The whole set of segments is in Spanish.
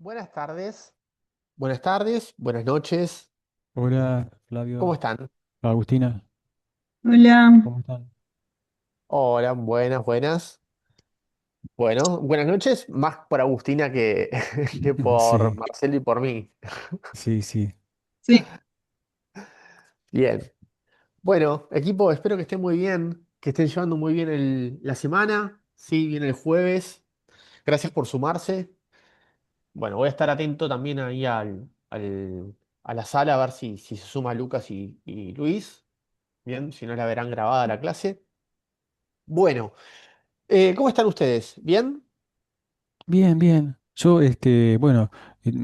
Buenas tardes, buenas noches. Hola, ¿Cómo Flavio, están? Agustina, Hola, ¿cómo están? Hola, buenas, buenas. Bueno, buenas noches, más por Agustina que, que por Sí, Marcelo y por mí. sí, sí. sí, Bien. Bueno, equipo, espero que estén muy bien, que estén llevando muy bien la semana. Sí, viene el jueves. Gracias por sumarse. Bueno, voy a estar atento también ahí a la sala a ver si se suma Lucas y Luis. Bien, si no la verán grabada la clase. Bueno, ¿cómo están ustedes? ¿Bien? Bien, bien. Yo, bueno,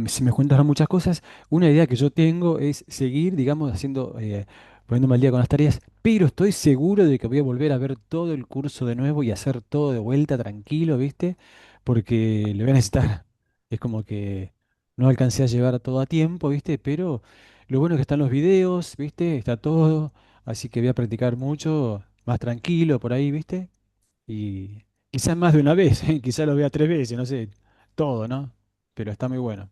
si me cuentas muchas cosas, una idea que yo tengo es seguir, digamos, poniéndome al día con las tareas, pero estoy seguro de que voy a volver a ver todo el curso de nuevo y hacer todo de vuelta tranquilo, ¿viste? Porque lo voy a necesitar. Es como que no alcancé a llevar todo a tiempo, ¿viste? Pero lo bueno es que están los videos, ¿viste? Está todo, así que voy a practicar mucho, más tranquilo por ahí, ¿viste? Y quizás más de una vez, quizás lo vea 3 veces, no sé, todo, ¿no? Pero está muy bueno.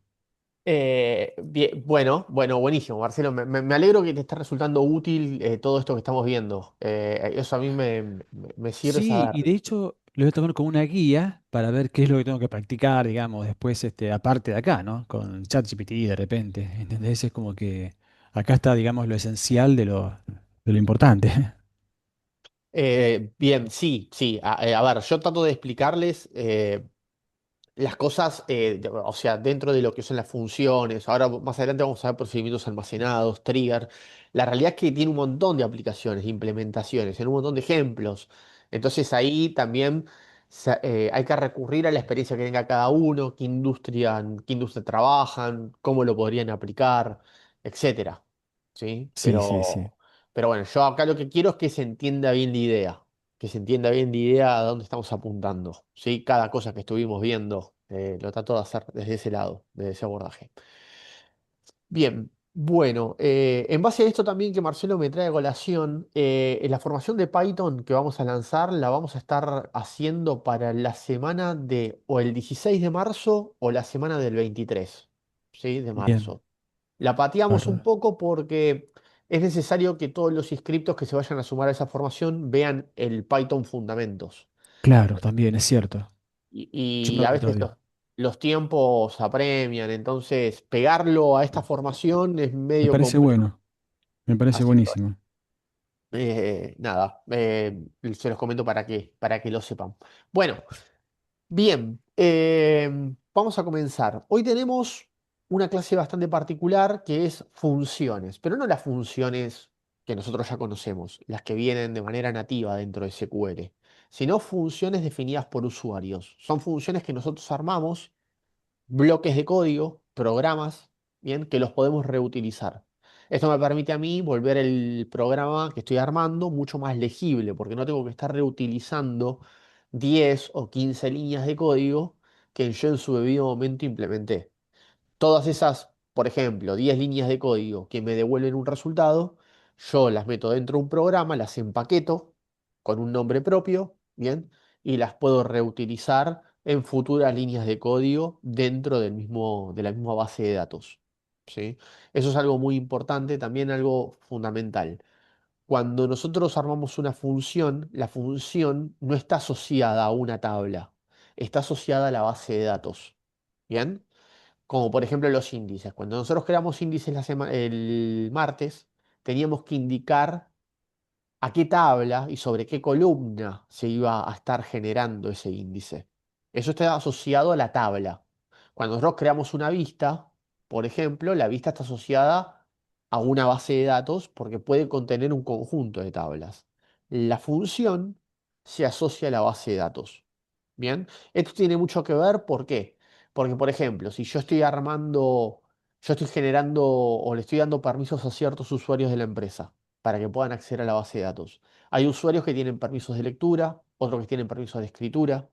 Bueno, buenísimo, Marcelo. Me alegro que te esté resultando útil todo esto que estamos viendo. Eso a mí me sirve Sí, saber. y de hecho lo voy a tomar como una guía para ver qué es lo que tengo que practicar, digamos, después, aparte de acá, ¿no? Con ChatGPT de repente, ¿entendés? Es como que acá está, digamos, lo esencial de lo importante. Bien, sí, sí. A ver, yo trato de explicarles. Las cosas, o sea, dentro de lo que son las funciones, ahora más adelante vamos a ver procedimientos almacenados, trigger. La realidad es que tiene un montón de aplicaciones, de implementaciones, en un montón de ejemplos. Entonces ahí también hay que recurrir a la experiencia que tenga cada uno, qué industria trabajan, cómo lo podrían aplicar, etcétera. ¿Sí? Sí, sí, sí. Pero bueno, yo acá lo que quiero es que se entienda bien la idea, que se entienda bien la idea a dónde estamos apuntando, ¿sí? Cada cosa que estuvimos viendo, lo trato de hacer desde ese lado, desde ese abordaje. Bien, bueno, en base a esto también que Marcelo me trae a colación, en la formación de Python que vamos a lanzar la vamos a estar haciendo para la semana de o el 16 de marzo o la semana del 23, ¿sí? De Bien, marzo. La pateamos un bárbaro. poco porque es necesario que todos los inscriptos que se vayan a sumar a esa formación vean el Python Fundamentos. Claro, también es cierto. Y, Yo y me a voy veces todavía. los tiempos apremian, entonces pegarlo a esta formación es Me medio parece complejo. bueno, me parece Así que bueno, buenísimo. nada, se los comento para que lo sepan. Bueno. Bien, vamos a comenzar. Hoy tenemos una clase bastante particular que es funciones, pero no las funciones que nosotros ya conocemos, las que vienen de manera nativa dentro de SQL, sino funciones definidas por usuarios. Son funciones que nosotros armamos, bloques de código, programas, bien, que los podemos reutilizar. Esto me permite a mí volver el programa que estoy armando mucho más legible, porque no tengo que estar reutilizando 10 o 15 líneas de código que yo en su debido momento implementé. Todas esas, por ejemplo, 10 líneas de código que me devuelven un resultado, yo las meto dentro de un programa, las empaqueto con un nombre propio, ¿bien? Y las puedo reutilizar en futuras líneas de código dentro de la misma base de datos, ¿sí? Eso es algo muy importante, también algo fundamental. Cuando nosotros armamos una función, la función no está asociada a una tabla, está asociada a la base de datos, ¿bien? Como por ejemplo los índices. Cuando nosotros creamos índices el martes, teníamos que indicar a qué tabla y sobre qué columna se iba a estar generando ese índice. Eso está asociado a la tabla. Cuando nosotros creamos una vista, por ejemplo, la vista está asociada a una base de datos porque puede contener un conjunto de tablas. La función se asocia a la base de datos. Bien, esto tiene mucho que ver, ¿por qué? Porque, por ejemplo, si yo estoy generando o le estoy dando permisos a ciertos usuarios de la empresa para que puedan acceder a la base de datos. Hay usuarios que tienen permisos de lectura, otros que tienen permisos de escritura,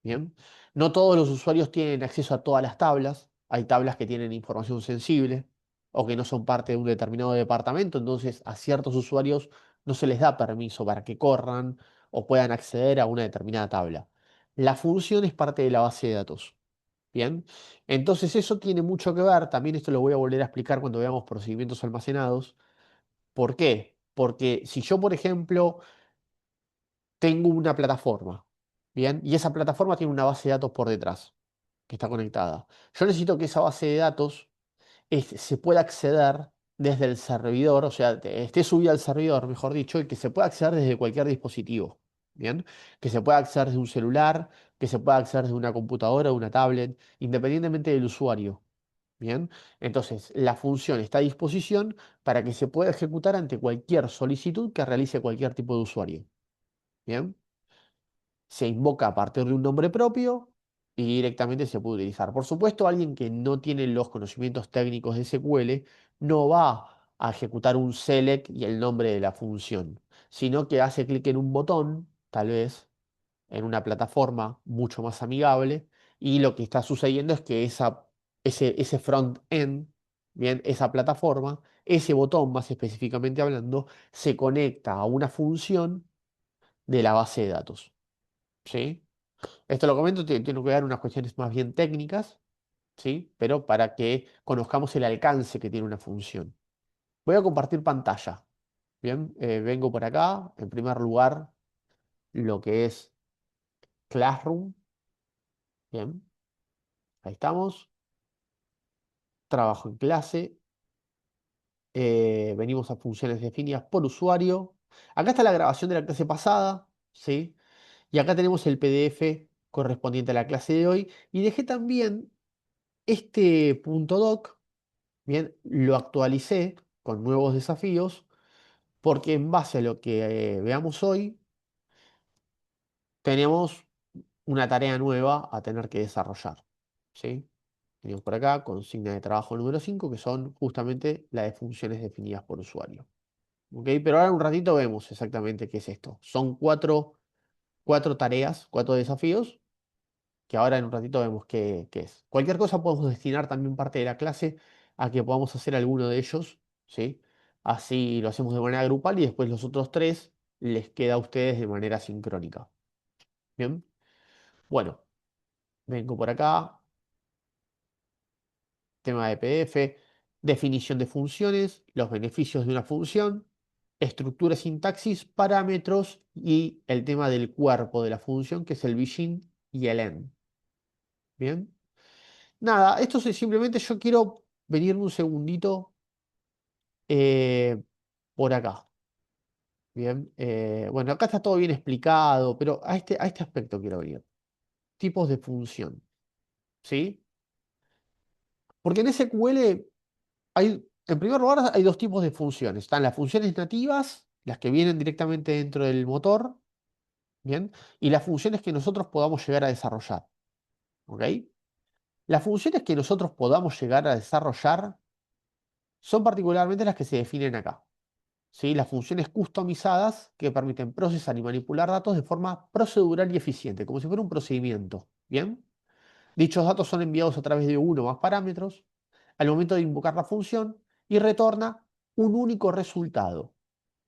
¿bien? No todos los usuarios tienen acceso a todas las tablas, hay tablas que tienen información sensible o que no son parte de un determinado departamento, entonces a ciertos usuarios no se les da permiso para que corran o puedan acceder a una determinada tabla. La función es parte de la base de datos. Bien, entonces eso tiene mucho que ver, también esto lo voy a volver a explicar cuando veamos procedimientos almacenados. ¿Por qué? Porque si yo, por ejemplo, tengo una plataforma, bien, y esa plataforma tiene una base de datos por detrás que está conectada. Yo necesito que esa base de datos se pueda acceder desde el servidor, o sea, esté subida al servidor, mejor dicho, y que se pueda acceder desde cualquier dispositivo, bien, que se pueda acceder desde un celular, que se pueda acceder desde una computadora o una tablet, independientemente del usuario. Bien, entonces la función está a disposición para que se pueda ejecutar ante cualquier solicitud que realice cualquier tipo de usuario. Bien, se invoca a partir de un nombre propio y directamente se puede utilizar. Por supuesto, alguien que no tiene los conocimientos técnicos de SQL no va a ejecutar un select y el nombre de la función, sino que hace clic en un botón, tal vez, en una plataforma mucho más amigable, y lo que está sucediendo es que ese front-end, bien, esa plataforma, ese botón más específicamente hablando, se conecta a una función de la base de datos. ¿Sí? Esto lo comento, tiene que ver unas cuestiones más bien técnicas, ¿sí? Pero para que conozcamos el alcance que tiene una función. Voy a compartir pantalla. Bien, vengo por acá. En primer lugar, lo que es Classroom. Bien, ahí estamos. Trabajo en clase. Venimos a funciones definidas por usuario. Acá está la grabación de la clase pasada, ¿sí? Y acá tenemos el PDF correspondiente a la clase de hoy. Y dejé también este punto doc. Bien, lo actualicé con nuevos desafíos porque en base a lo que veamos hoy, tenemos una tarea nueva a tener que desarrollar. ¿Sí? Tenemos por acá consigna de trabajo número 5 que son justamente las de funciones definidas por usuario. ¿Ok? Pero ahora un ratito vemos exactamente qué es esto. Son cuatro tareas, cuatro desafíos que ahora en un ratito vemos qué es. Cualquier cosa podemos destinar también parte de la clase a que podamos hacer alguno de ellos, ¿sí? Así lo hacemos de manera grupal y después los otros tres les queda a ustedes de manera sincrónica. Bien, bueno, vengo por acá, tema de PDF, definición de funciones, los beneficios de una función, estructura, sintaxis, parámetros y el tema del cuerpo de la función, que es el begin y el end. Bien. Nada, esto es simplemente yo quiero venirme un segundito eh, por acá. Bien, bueno, acá está todo bien explicado, pero a este aspecto quiero venir. Tipos de función, ¿sí? Porque en SQL en primer lugar, hay dos tipos de funciones. Están las funciones nativas, las que vienen directamente dentro del motor, ¿bien? Y las funciones que nosotros podamos llegar a desarrollar, ¿ok? Las funciones que nosotros podamos llegar a desarrollar son particularmente las que se definen acá. ¿Sí? Las funciones customizadas que permiten procesar y manipular datos de forma procedural y eficiente, como si fuera un procedimiento. ¿Bien? Dichos datos son enviados a través de uno o más parámetros al momento de invocar la función y retorna un único resultado.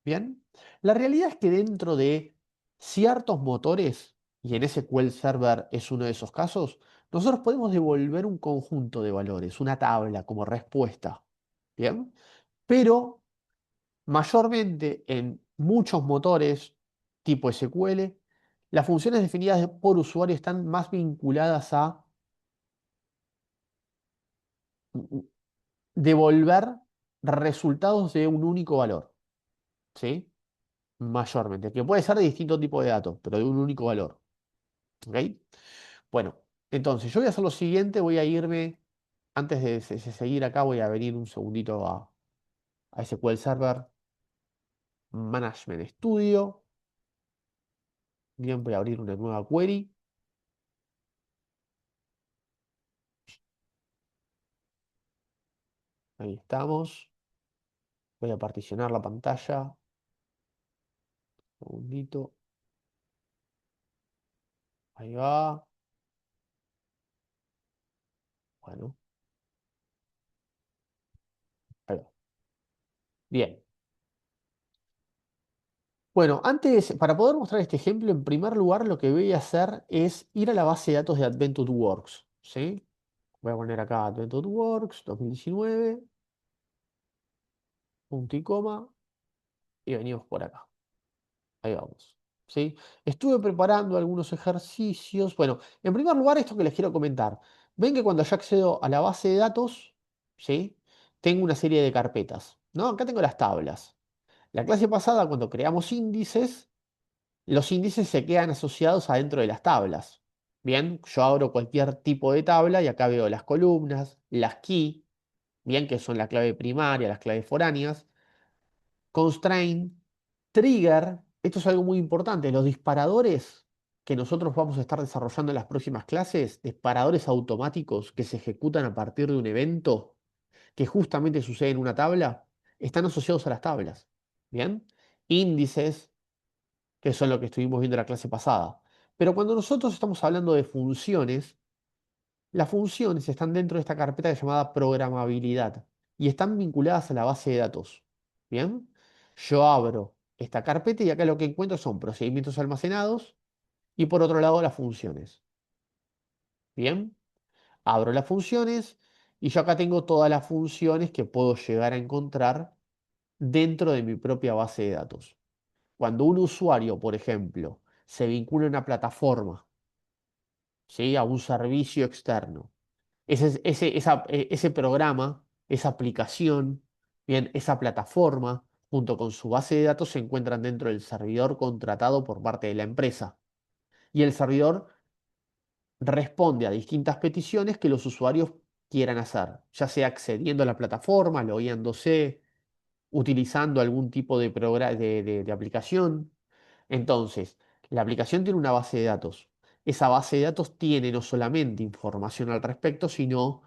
¿Bien? La realidad es que dentro de ciertos motores, y en SQL Server es uno de esos casos, nosotros podemos devolver un conjunto de valores, una tabla como respuesta. ¿Bien? Pero mayormente en muchos motores tipo SQL, las funciones definidas por usuario están más vinculadas a devolver resultados de un único valor, ¿sí? Mayormente, que puede ser de distintos tipos de datos, pero de un único valor, ¿ok? Bueno, entonces yo voy a hacer lo siguiente, voy a irme, antes de seguir acá, voy a venir un segundito a SQL Server Management Studio. Bien, voy a abrir una nueva query. Ahí estamos. Voy a particionar la pantalla. Un segundito. Ahí va. Bueno, ahí va. Bien. Bueno, antes, para poder mostrar este ejemplo, en primer lugar lo que voy a hacer es ir a la base de datos de Adventure Works, ¿sí? Voy a poner acá .works 2019, punto y coma, y venimos por acá. Ahí vamos. ¿Sí? Estuve preparando algunos ejercicios. Bueno, en primer lugar, esto que les quiero comentar. Ven que cuando yo accedo a la base de datos, ¿sí? Tengo una serie de carpetas, ¿no? Acá tengo las tablas. La clase pasada, cuando creamos índices, los índices se quedan asociados adentro de las tablas. Bien, yo abro cualquier tipo de tabla y acá veo las columnas, las key, bien, que son la clave primaria, las claves foráneas, constraint, trigger. Esto es algo muy importante. Los disparadores que nosotros vamos a estar desarrollando en las próximas clases, disparadores automáticos que se ejecutan a partir de un evento que justamente sucede en una tabla, están asociados a las tablas. Bien, índices, que son lo que estuvimos viendo en la clase pasada. Pero cuando nosotros estamos hablando de funciones, las funciones están dentro de esta carpeta llamada programabilidad y están vinculadas a la base de datos. Bien, yo abro esta carpeta y acá lo que encuentro son procedimientos almacenados y por otro lado las funciones. Bien, abro las funciones y yo acá tengo todas las funciones que puedo llegar a encontrar dentro de mi propia base de datos. Cuando un usuario, por ejemplo, se vincula a una plataforma, ¿sí? A un servicio externo, ese programa, esa aplicación, bien, esa plataforma, junto con su base de datos, se encuentran dentro del servidor contratado por parte de la empresa. Y el servidor responde a distintas peticiones que los usuarios quieran hacer, ya sea accediendo a la plataforma, logueándose, utilizando algún tipo de aplicación. Entonces, la aplicación tiene una base de datos. Esa base de datos tiene no solamente información al respecto, sino,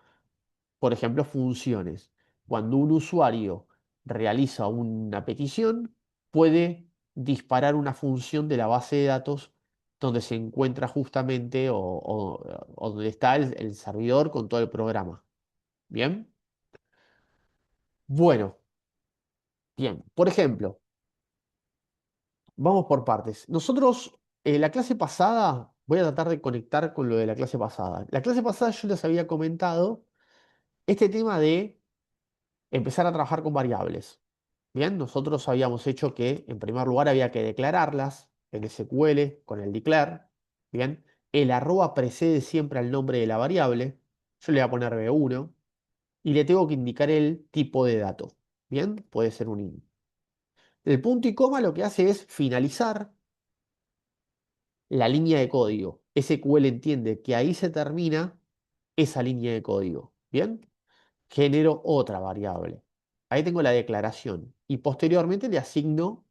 por ejemplo, funciones. Cuando un usuario realiza una petición, puede disparar una función de la base de datos donde se encuentra justamente o donde está el servidor con todo el programa. ¿Bien? Bueno, bien. Por ejemplo, vamos por partes. Nosotros, la clase pasada, voy a tratar de conectar con lo de la clase pasada. La clase pasada yo les había comentado este tema de empezar a trabajar con variables. Bien, nosotros habíamos hecho que, en primer lugar, había que declararlas en SQL con el declare. Bien, el arroba precede siempre al nombre de la variable. Yo le voy a poner b1 y le tengo que indicar el tipo de dato. Bien, puede ser un int. El punto y coma lo que hace es finalizar la línea de código. SQL entiende que ahí se termina esa línea de código. Bien, genero otra variable. Ahí tengo la declaración y posteriormente le asigno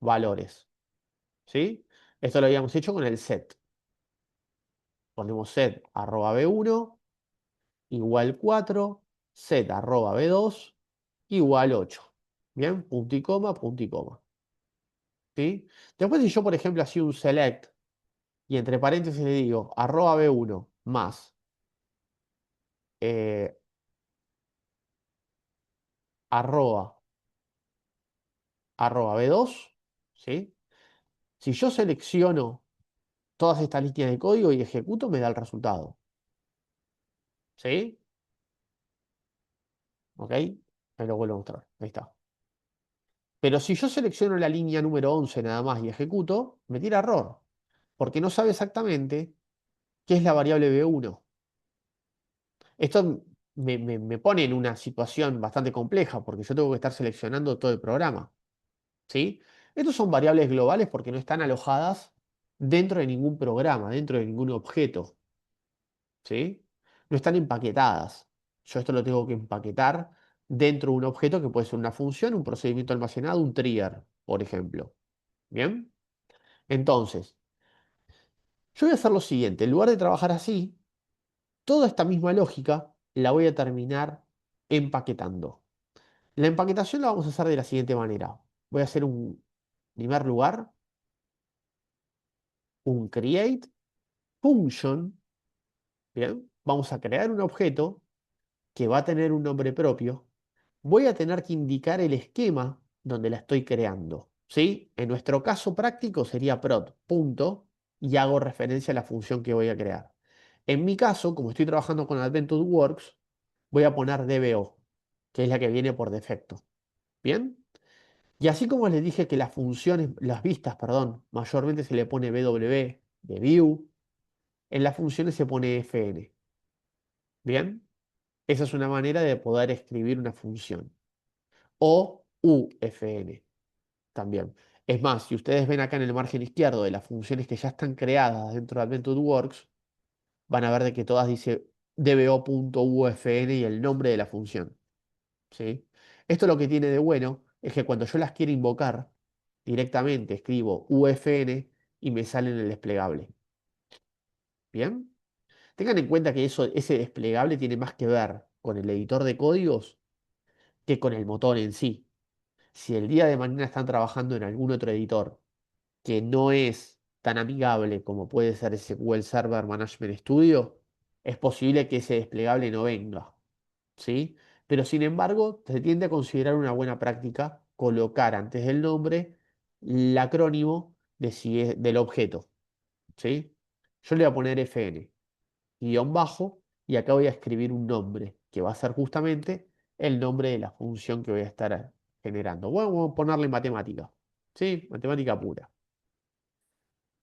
valores. ¿Sí? Esto lo habíamos hecho con el set. Ponemos set arroba b1 igual 4, set arroba b2 igual 8. Bien, punto y coma, punto y coma. ¿Sí? Después si yo, por ejemplo, hacía un select y entre paréntesis le digo arroba b1 más eh, arroba, arroba b2, ¿sí? Si yo selecciono todas estas líneas de código y ejecuto, me da el resultado. ¿Sí? ¿Ok? Ahí lo vuelvo a mostrar. Ahí está. Pero si yo selecciono la línea número 11 nada más y ejecuto, me tira error, porque no sabe exactamente qué es la variable b1. Esto me pone en una situación bastante compleja, porque yo tengo que estar seleccionando todo el programa. ¿Sí? Estos son variables globales porque no están alojadas dentro de ningún programa, dentro de ningún objeto. ¿Sí? No están empaquetadas. Yo esto lo tengo que empaquetar dentro de un objeto que puede ser una función, un procedimiento almacenado, un trigger, por ejemplo. ¿Bien? Entonces, yo voy a hacer lo siguiente. En lugar de trabajar así, toda esta misma lógica la voy a terminar empaquetando. La empaquetación la vamos a hacer de la siguiente manera. Voy a hacer un, en primer lugar, un create function. Bien, vamos a crear un objeto que va a tener un nombre propio. Voy a tener que indicar el esquema donde la estoy creando. ¿Sí? En nuestro caso práctico sería prod, punto, y hago referencia a la función que voy a crear. En mi caso, como estoy trabajando con Adventure Works, voy a poner DBO, que es la que viene por defecto. ¿Bien? Y así como les dije que las funciones, las vistas, perdón, mayormente se le pone BW de view, en las funciones se pone FN. ¿Bien? Esa es una manera de poder escribir una función. O UFN también. Es más, si ustedes ven acá en el margen izquierdo de las funciones que ya están creadas dentro de Adventure Works, van a ver de que todas dice dbo.ufn y el nombre de la función. ¿Sí? Esto lo que tiene de bueno es que cuando yo las quiero invocar, directamente escribo UFN y me sale en el desplegable. ¿Bien? Tengan en cuenta que ese desplegable tiene más que ver con el editor de códigos que con el motor en sí. Si el día de mañana están trabajando en algún otro editor que no es tan amigable como puede ser SQL Server Management Studio, es posible que ese desplegable no venga, ¿sí? Pero sin embargo, se tiende a considerar una buena práctica colocar antes del nombre el acrónimo de del objeto, ¿sí? Yo le voy a poner fn, guión bajo, y acá voy a escribir un nombre, que va a ser justamente el nombre de la función que voy a estar generando. Bueno, vamos a ponerle matemática, ¿sí? Matemática pura.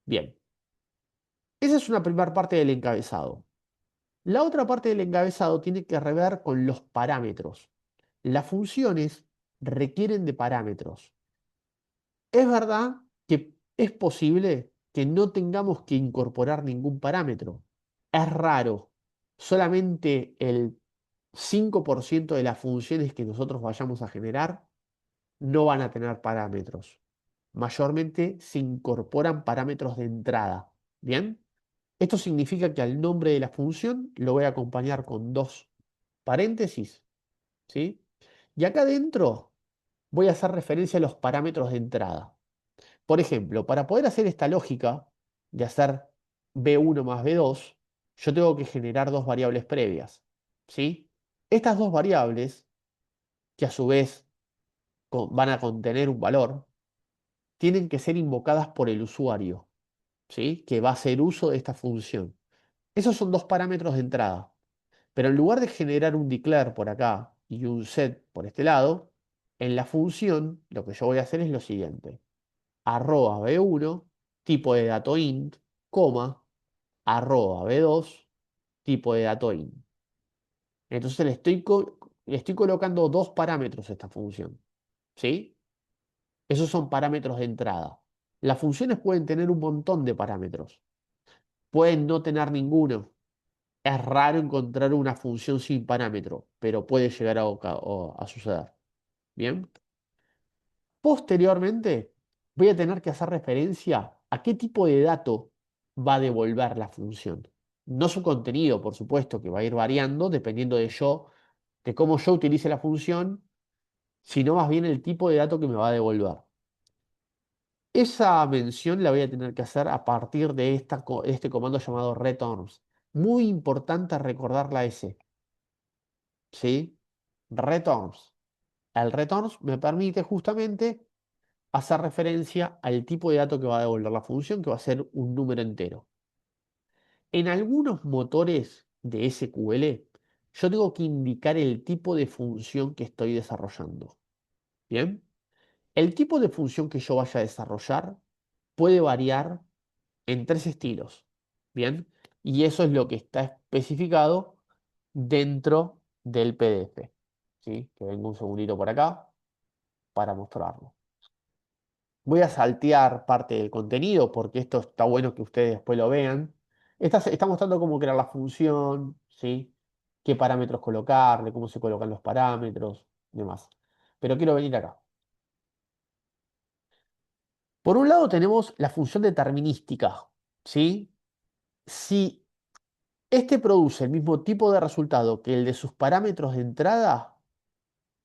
Bien, esa es una primera parte del encabezado. La otra parte del encabezado tiene que ver con los parámetros. Las funciones requieren de parámetros. Es verdad que es posible que no tengamos que incorporar ningún parámetro. Es raro. Solamente el 5% de las funciones que nosotros vayamos a generar no van a tener parámetros. Mayormente se incorporan parámetros de entrada. ¿Bien? Esto significa que al nombre de la función lo voy a acompañar con dos paréntesis, ¿sí? Y acá adentro voy a hacer referencia a los parámetros de entrada. Por ejemplo, para poder hacer esta lógica de hacer B1 más B2, yo tengo que generar dos variables previas, ¿sí? Estas dos variables, que a su vez van a contener un valor, tienen que ser invocadas por el usuario, ¿sí? Que va a hacer uso de esta función. Esos son dos parámetros de entrada. Pero en lugar de generar un declare por acá y un set por este lado, en la función lo que yo voy a hacer es lo siguiente. Arroba b1, tipo de dato int, coma, arroba b2, tipo de dato int. Entonces le estoy colocando dos parámetros a esta función. ¿Sí? Esos son parámetros de entrada. Las funciones pueden tener un montón de parámetros. Pueden no tener ninguno. Es raro encontrar una función sin parámetro, pero puede llegar a suceder. Bien. Posteriormente, voy a tener que hacer referencia a qué tipo de dato va a devolver la función. No su contenido, por supuesto, que va a ir variando dependiendo de cómo yo utilice la función, sino más bien el tipo de dato que me va a devolver. Esa mención la voy a tener que hacer a partir de este comando llamado returns. Muy importante recordar la S. ¿Sí? Returns. El returns me permite justamente hacer referencia al tipo de dato que va a devolver la función, que va a ser un número entero. En algunos motores de SQL, yo tengo que indicar el tipo de función que estoy desarrollando. ¿Bien? El tipo de función que yo vaya a desarrollar puede variar en tres estilos. ¿Bien? Y eso es lo que está especificado dentro del PDF. ¿Sí? Que vengo un segundito por acá para mostrarlo. Voy a saltear parte del contenido porque esto está bueno que ustedes después lo vean. Está mostrando cómo crear la función, ¿sí? Qué parámetros colocarle, cómo se colocan los parámetros y demás. Pero quiero venir acá. Por un lado tenemos la función determinística, ¿sí? Si este produce el mismo tipo de resultado que el de sus parámetros de entrada,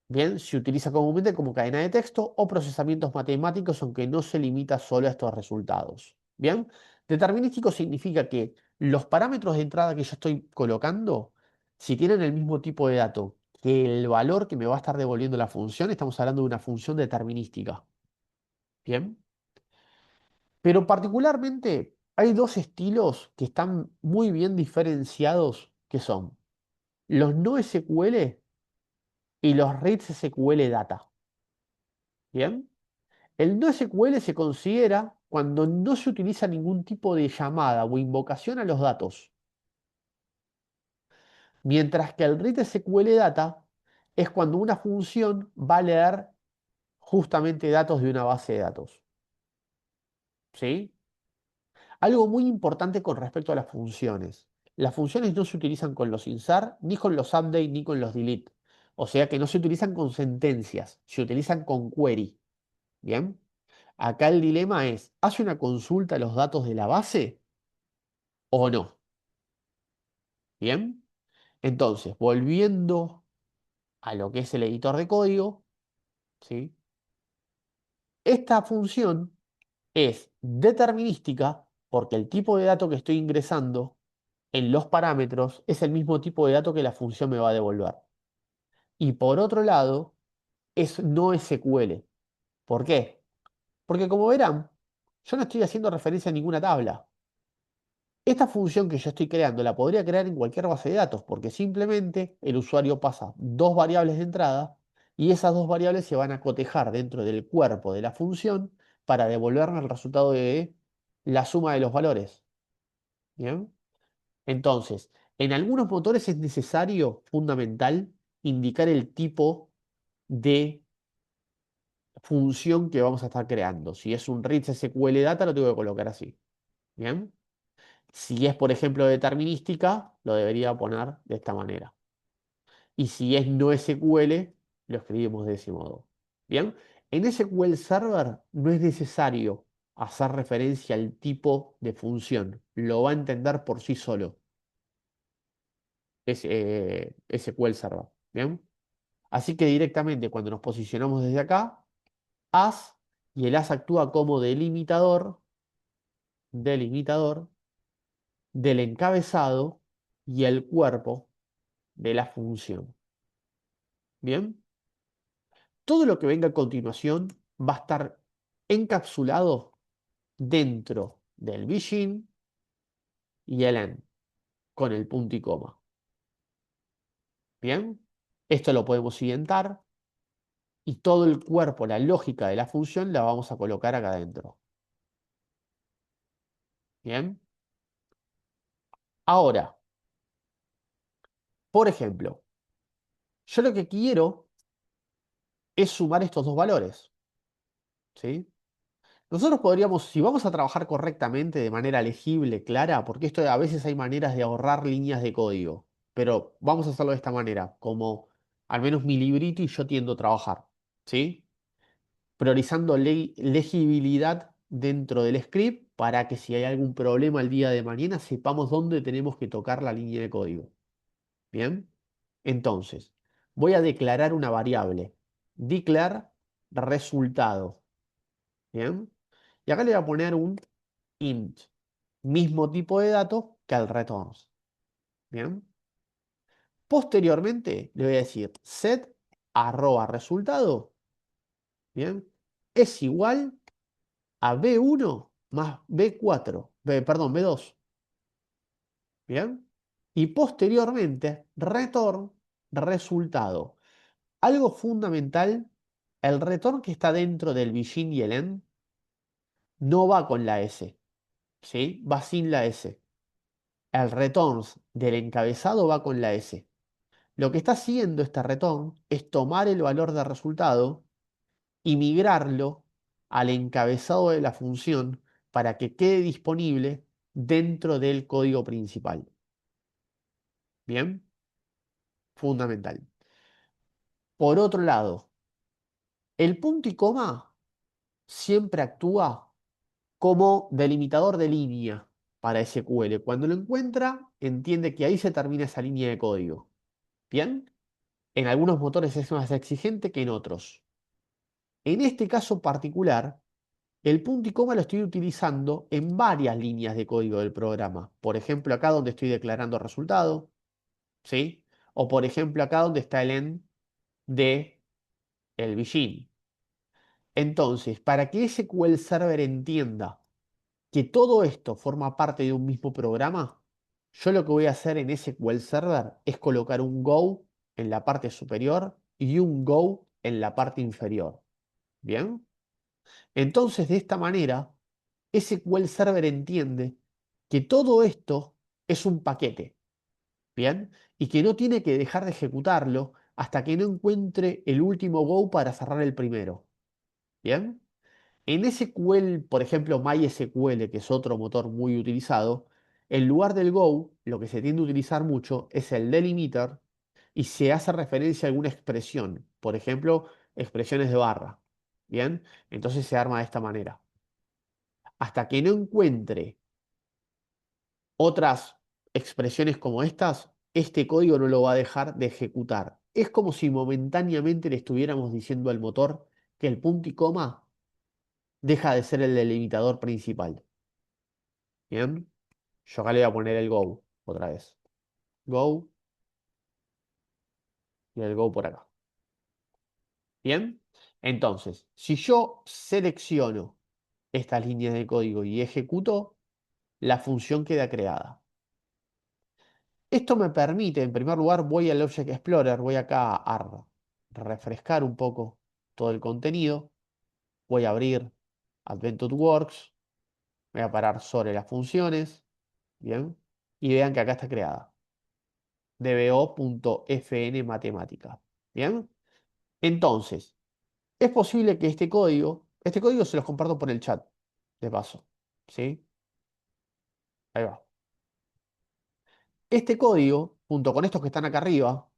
bien, se utiliza comúnmente como cadena de texto o procesamientos matemáticos, aunque no se limita solo a estos resultados. Bien, determinístico significa que los parámetros de entrada que yo estoy colocando, si tienen el mismo tipo de dato que el valor que me va a estar devolviendo la función, estamos hablando de una función determinística. Bien, pero particularmente hay dos estilos que están muy bien diferenciados, que son los no SQL y los reads SQL Data. ¿Bien? El no SQL se considera cuando no se utiliza ningún tipo de llamada o invocación a los datos, mientras que el read SQL Data es cuando una función va a leer justamente datos de una base de datos. ¿Sí? Algo muy importante con respecto a las funciones. Las funciones no se utilizan con los insert, ni con los update, ni con los delete. O sea que no se utilizan con sentencias, se utilizan con query. ¿Bien? Acá el dilema es, ¿hace una consulta a los datos de la base o no? ¿Bien? Entonces, volviendo a lo que es el editor de código, ¿sí? Esta función es determinística porque el tipo de dato que estoy ingresando en los parámetros es el mismo tipo de dato que la función me va a devolver. Y por otro lado, es no SQL. ¿Por qué? Porque como verán, yo no estoy haciendo referencia a ninguna tabla. Esta función que yo estoy creando la podría crear en cualquier base de datos, porque simplemente el usuario pasa dos variables de entrada y esas dos variables se van a cotejar dentro del cuerpo de la función para devolverme el resultado de la suma de los valores. ¿Bien? Entonces, en algunos motores es necesario, fundamental, indicar el tipo de función que vamos a estar creando. Si es un read SQL data, lo tengo que colocar así. ¿Bien? Si es, por ejemplo, determinística, lo debería poner de esta manera. Y si es no SQL, lo escribimos de ese modo. ¿Bien? En SQL Server no es necesario hacer referencia al tipo de función. Lo va a entender por sí solo. Es SQL Server. ¿Bien? Así que directamente cuando nos posicionamos desde acá, as, y el as actúa como delimitador del encabezado y el cuerpo de la función. Bien, todo lo que venga a continuación va a estar encapsulado dentro del begin y el end, con el punto y coma. Bien, esto lo podemos identar y todo el cuerpo, la lógica de la función la vamos a colocar acá adentro. Bien, ahora, por ejemplo, yo lo que quiero es sumar estos dos valores. ¿Sí? Nosotros podríamos, si vamos a trabajar correctamente, de manera legible, clara, porque esto a veces hay maneras de ahorrar líneas de código, pero vamos a hacerlo de esta manera, como al menos mi librito y yo tiendo a trabajar, ¿sí? Priorizando legibilidad dentro del script para que si hay algún problema el día de mañana sepamos dónde tenemos que tocar la línea de código. ¿Bien? Entonces, voy a declarar una variable. Declare resultado. ¿Bien? Y acá le voy a poner un int, mismo tipo de dato que el return. Bien. Posteriormente le voy a decir set arroba resultado, bien, es igual a B1 más B4, perdón, B2. Bien. Y posteriormente return resultado. Algo fundamental, el return que está dentro del begin y el end no va con la S, ¿sí? Va sin la S. El return del encabezado va con la S. Lo que está haciendo este return es tomar el valor de resultado y migrarlo al encabezado de la función para que quede disponible dentro del código principal. Bien, fundamental. Por otro lado, el punto y coma siempre actúa como delimitador de línea para SQL. Cuando lo encuentra, entiende que ahí se termina esa línea de código. Bien, en algunos motores es más exigente que en otros. En este caso particular, el punto y coma lo estoy utilizando en varias líneas de código del programa. Por ejemplo, acá donde estoy declarando resultado, ¿sí? O por ejemplo, acá donde está el end de el begin. Entonces, para que SQL Server entienda que todo esto forma parte de un mismo programa, yo lo que voy a hacer en SQL Server es colocar un Go en la parte superior y un Go en la parte inferior. ¿Bien? Entonces, de esta manera, SQL Server entiende que todo esto es un paquete. ¿Bien? Y que no tiene que dejar de ejecutarlo hasta que no encuentre el último Go para cerrar el primero. ¿Bien? En SQL, por ejemplo, MySQL, que es otro motor muy utilizado, en lugar del Go, lo que se tiende a utilizar mucho es el delimiter y se hace referencia a alguna expresión, por ejemplo, expresiones de barra. ¿Bien? Entonces se arma de esta manera. Hasta que no encuentre otras expresiones como estas, este código no lo va a dejar de ejecutar. Es como si momentáneamente le estuviéramos diciendo al motor que el punto y coma deja de ser el delimitador principal. Bien, yo acá le voy a poner el go otra vez. Go y el go por acá. Bien, entonces, si yo selecciono estas líneas de código y ejecuto, la función queda creada. Esto me permite, en primer lugar, voy al Object Explorer, voy acá a refrescar un poco todo el contenido, voy a abrir Adventure Works, voy a parar sobre las funciones, bien, y vean que acá está creada, dbo.fn matemática, bien. Entonces, es posible que este código se los comparto por el chat, de paso, ¿sí? Ahí va. Este código, junto con estos que están acá arriba,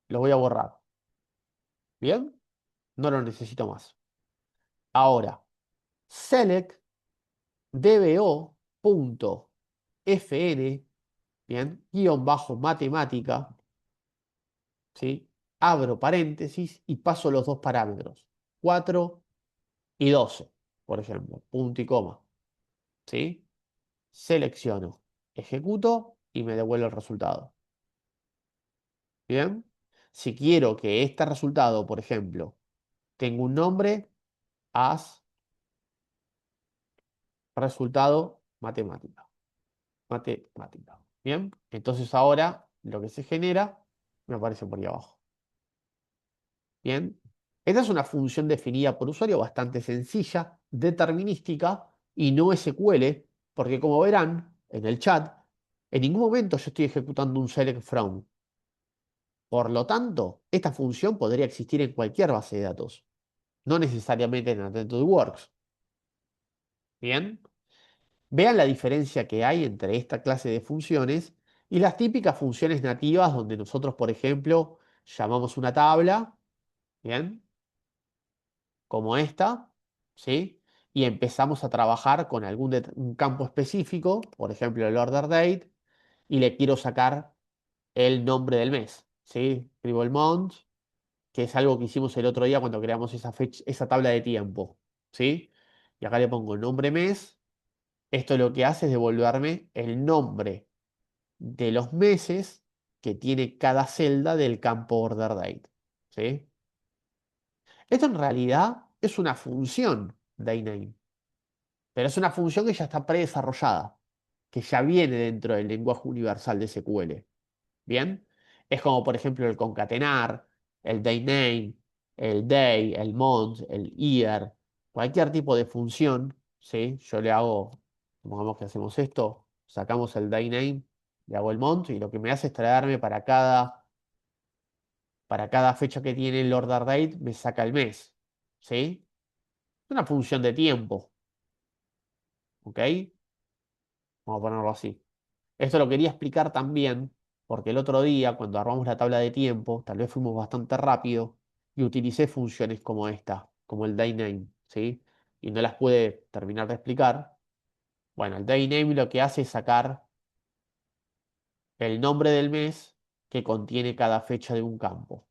los voy a borrar, ¿bien? No lo necesito más. Ahora, select dbo.fn, bien, guión bajo matemática, ¿sí? Abro paréntesis y paso los dos parámetros, 4 y 12, por ejemplo, punto y coma, ¿sí? Selecciono, ejecuto y me devuelve el resultado. Bien, si quiero que este resultado, por ejemplo, tenga un nombre, haz resultado matemática. Matemática. Bien, entonces ahora lo que se genera me aparece por ahí abajo. Bien, esta es una función definida por usuario bastante sencilla, determinística y no SQL, porque como verán en el chat, en ningún momento yo estoy ejecutando un select from. Por lo tanto, esta función podría existir en cualquier base de datos, no necesariamente en AttendedWorks. Bien. Vean la diferencia que hay entre esta clase de funciones y las típicas funciones nativas donde nosotros, por ejemplo, llamamos una tabla, ¿bien? Como esta, ¿sí? Y empezamos a trabajar con un campo específico, por ejemplo, el order date, y le quiero sacar el nombre del mes, ¿sí? Escribo el month, que es algo que hicimos el otro día cuando creamos esa tabla de tiempo, ¿sí? Y acá le pongo nombre mes. Esto lo que hace es devolverme el nombre de los meses que tiene cada celda del campo order date. ¿Sí? Esto en realidad es una función dayname, pero es una función que ya está predesarrollada, que ya viene dentro del lenguaje universal de SQL. ¿Bien? Es como por ejemplo el concatenar, el dayname, el day, el month, el year, cualquier tipo de función, ¿sí? Yo le hago, supongamos que hacemos esto, sacamos el dayname, le hago el month y lo que me hace es traerme para cada fecha que tiene el order date, me saca el mes, ¿sí? Es una función de tiempo, ¿ok? Vamos a ponerlo así. Esto lo quería explicar también porque el otro día, cuando armamos la tabla de tiempo, tal vez fuimos bastante rápido y utilicé funciones como esta, como el dayname, ¿sí? Y no las pude terminar de explicar. Bueno, el dayname lo que hace es sacar el nombre del mes que contiene cada fecha de un campo.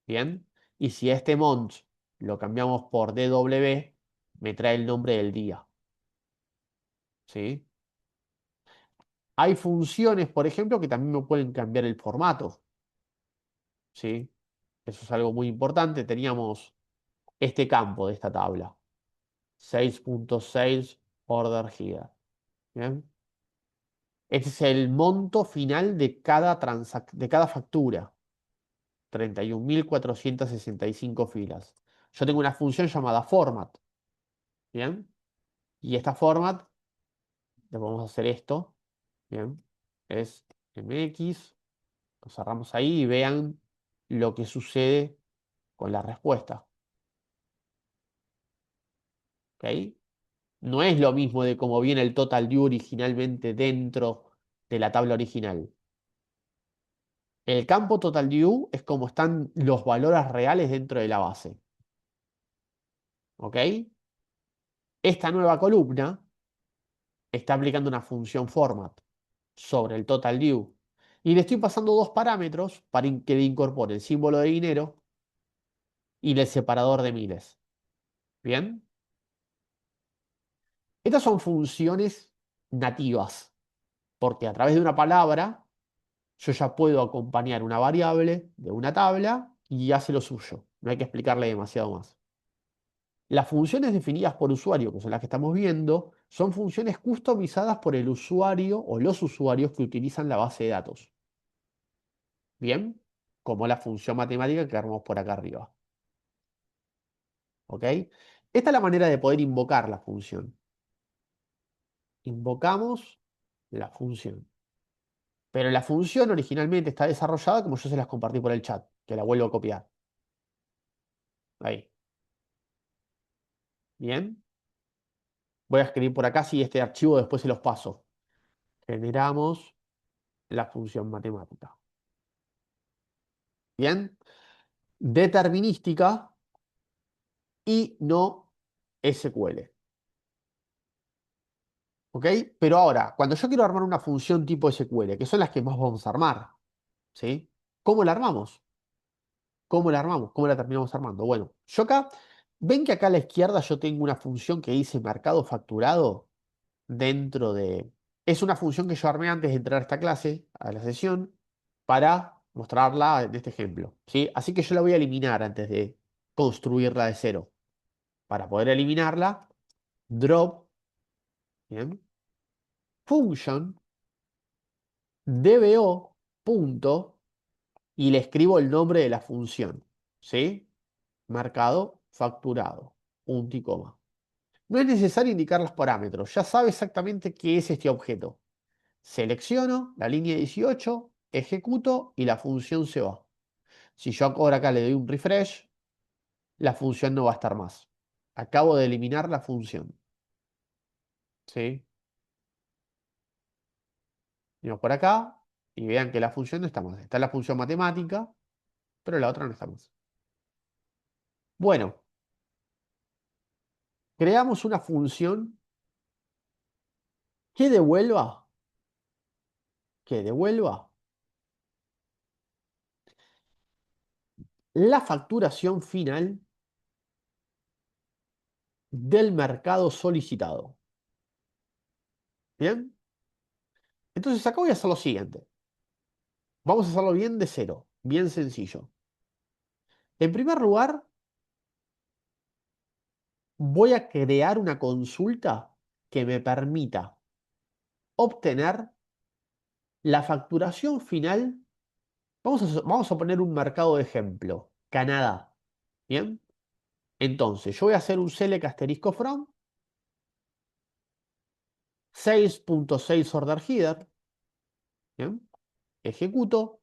¿Bien? Y si a este month lo cambiamos por DW, me trae el nombre del día, ¿sí? Hay funciones, por ejemplo, que también me pueden cambiar el formato, ¿sí? Eso es algo muy importante. Teníamos este campo de esta tabla, 6.6. order here. ¿Bien? Este es el monto final de cada factura. 31.465 filas. Yo tengo una función llamada format. ¿Bien? Y esta format, le vamos a hacer esto. ¿Bien? Es mx. Lo cerramos ahí y vean lo que sucede con la respuesta. ¿Ok? No es lo mismo de cómo viene el total due originalmente dentro de la tabla original. El campo total due es como están los valores reales dentro de la base. ¿Ok? Esta nueva columna está aplicando una función format sobre el total due. Y le estoy pasando dos parámetros para que le incorpore el símbolo de dinero y el separador de miles. ¿Bien? Estas son funciones nativas, porque a través de una palabra yo ya puedo acompañar una variable de una tabla y hace lo suyo. No hay que explicarle demasiado más. Las funciones definidas por usuario, que son las que estamos viendo, son funciones customizadas por el usuario o los usuarios que utilizan la base de datos. Bien, como la función matemática que vemos por acá arriba. ¿Ok? Esta es la manera de poder invocar la función. Invocamos la función. Pero la función originalmente está desarrollada como yo se las compartí por el chat, que la vuelvo a copiar. Ahí. Bien. Voy a escribir por acá si este archivo después se los paso. Generamos la función matemática. Bien. Determinística y no SQL. ¿Ok? Pero ahora, cuando yo quiero armar una función tipo SQL, que son las que más vamos a armar, ¿sí? ¿Cómo la armamos? ¿Cómo la armamos? ¿Cómo la terminamos armando? Bueno, yo acá, ven que acá a la izquierda yo tengo una función que dice mercado facturado dentro de... Es una función que yo armé antes de entrar a esta clase, a la sesión, para mostrarla en este ejemplo, ¿sí? Así que yo la voy a eliminar antes de construirla de cero. Para poder eliminarla, drop, ¿bien? Function, dbo, punto, y le escribo el nombre de la función, ¿sí? Marcado, facturado, punto y coma. No es necesario indicar los parámetros, ya sabe exactamente qué es este objeto. Selecciono la línea 18, ejecuto y la función se va. Si yo ahora acá le doy un refresh, la función no va a estar más. Acabo de eliminar la función. ¿Sí? Venimos por acá y vean que la función no está más. Está la función matemática, pero la otra no está más. Bueno, creamos una función que devuelva la facturación final del mercado solicitado. ¿Bien? Entonces acá voy a hacer lo siguiente. Vamos a hacerlo bien de cero, bien sencillo. En primer lugar, voy a crear una consulta que me permita obtener la facturación final. Vamos a poner un mercado de ejemplo, Canadá. ¿Bien? Entonces, yo voy a hacer un select asterisco from 6.6 order header. ¿Bien? Ejecuto.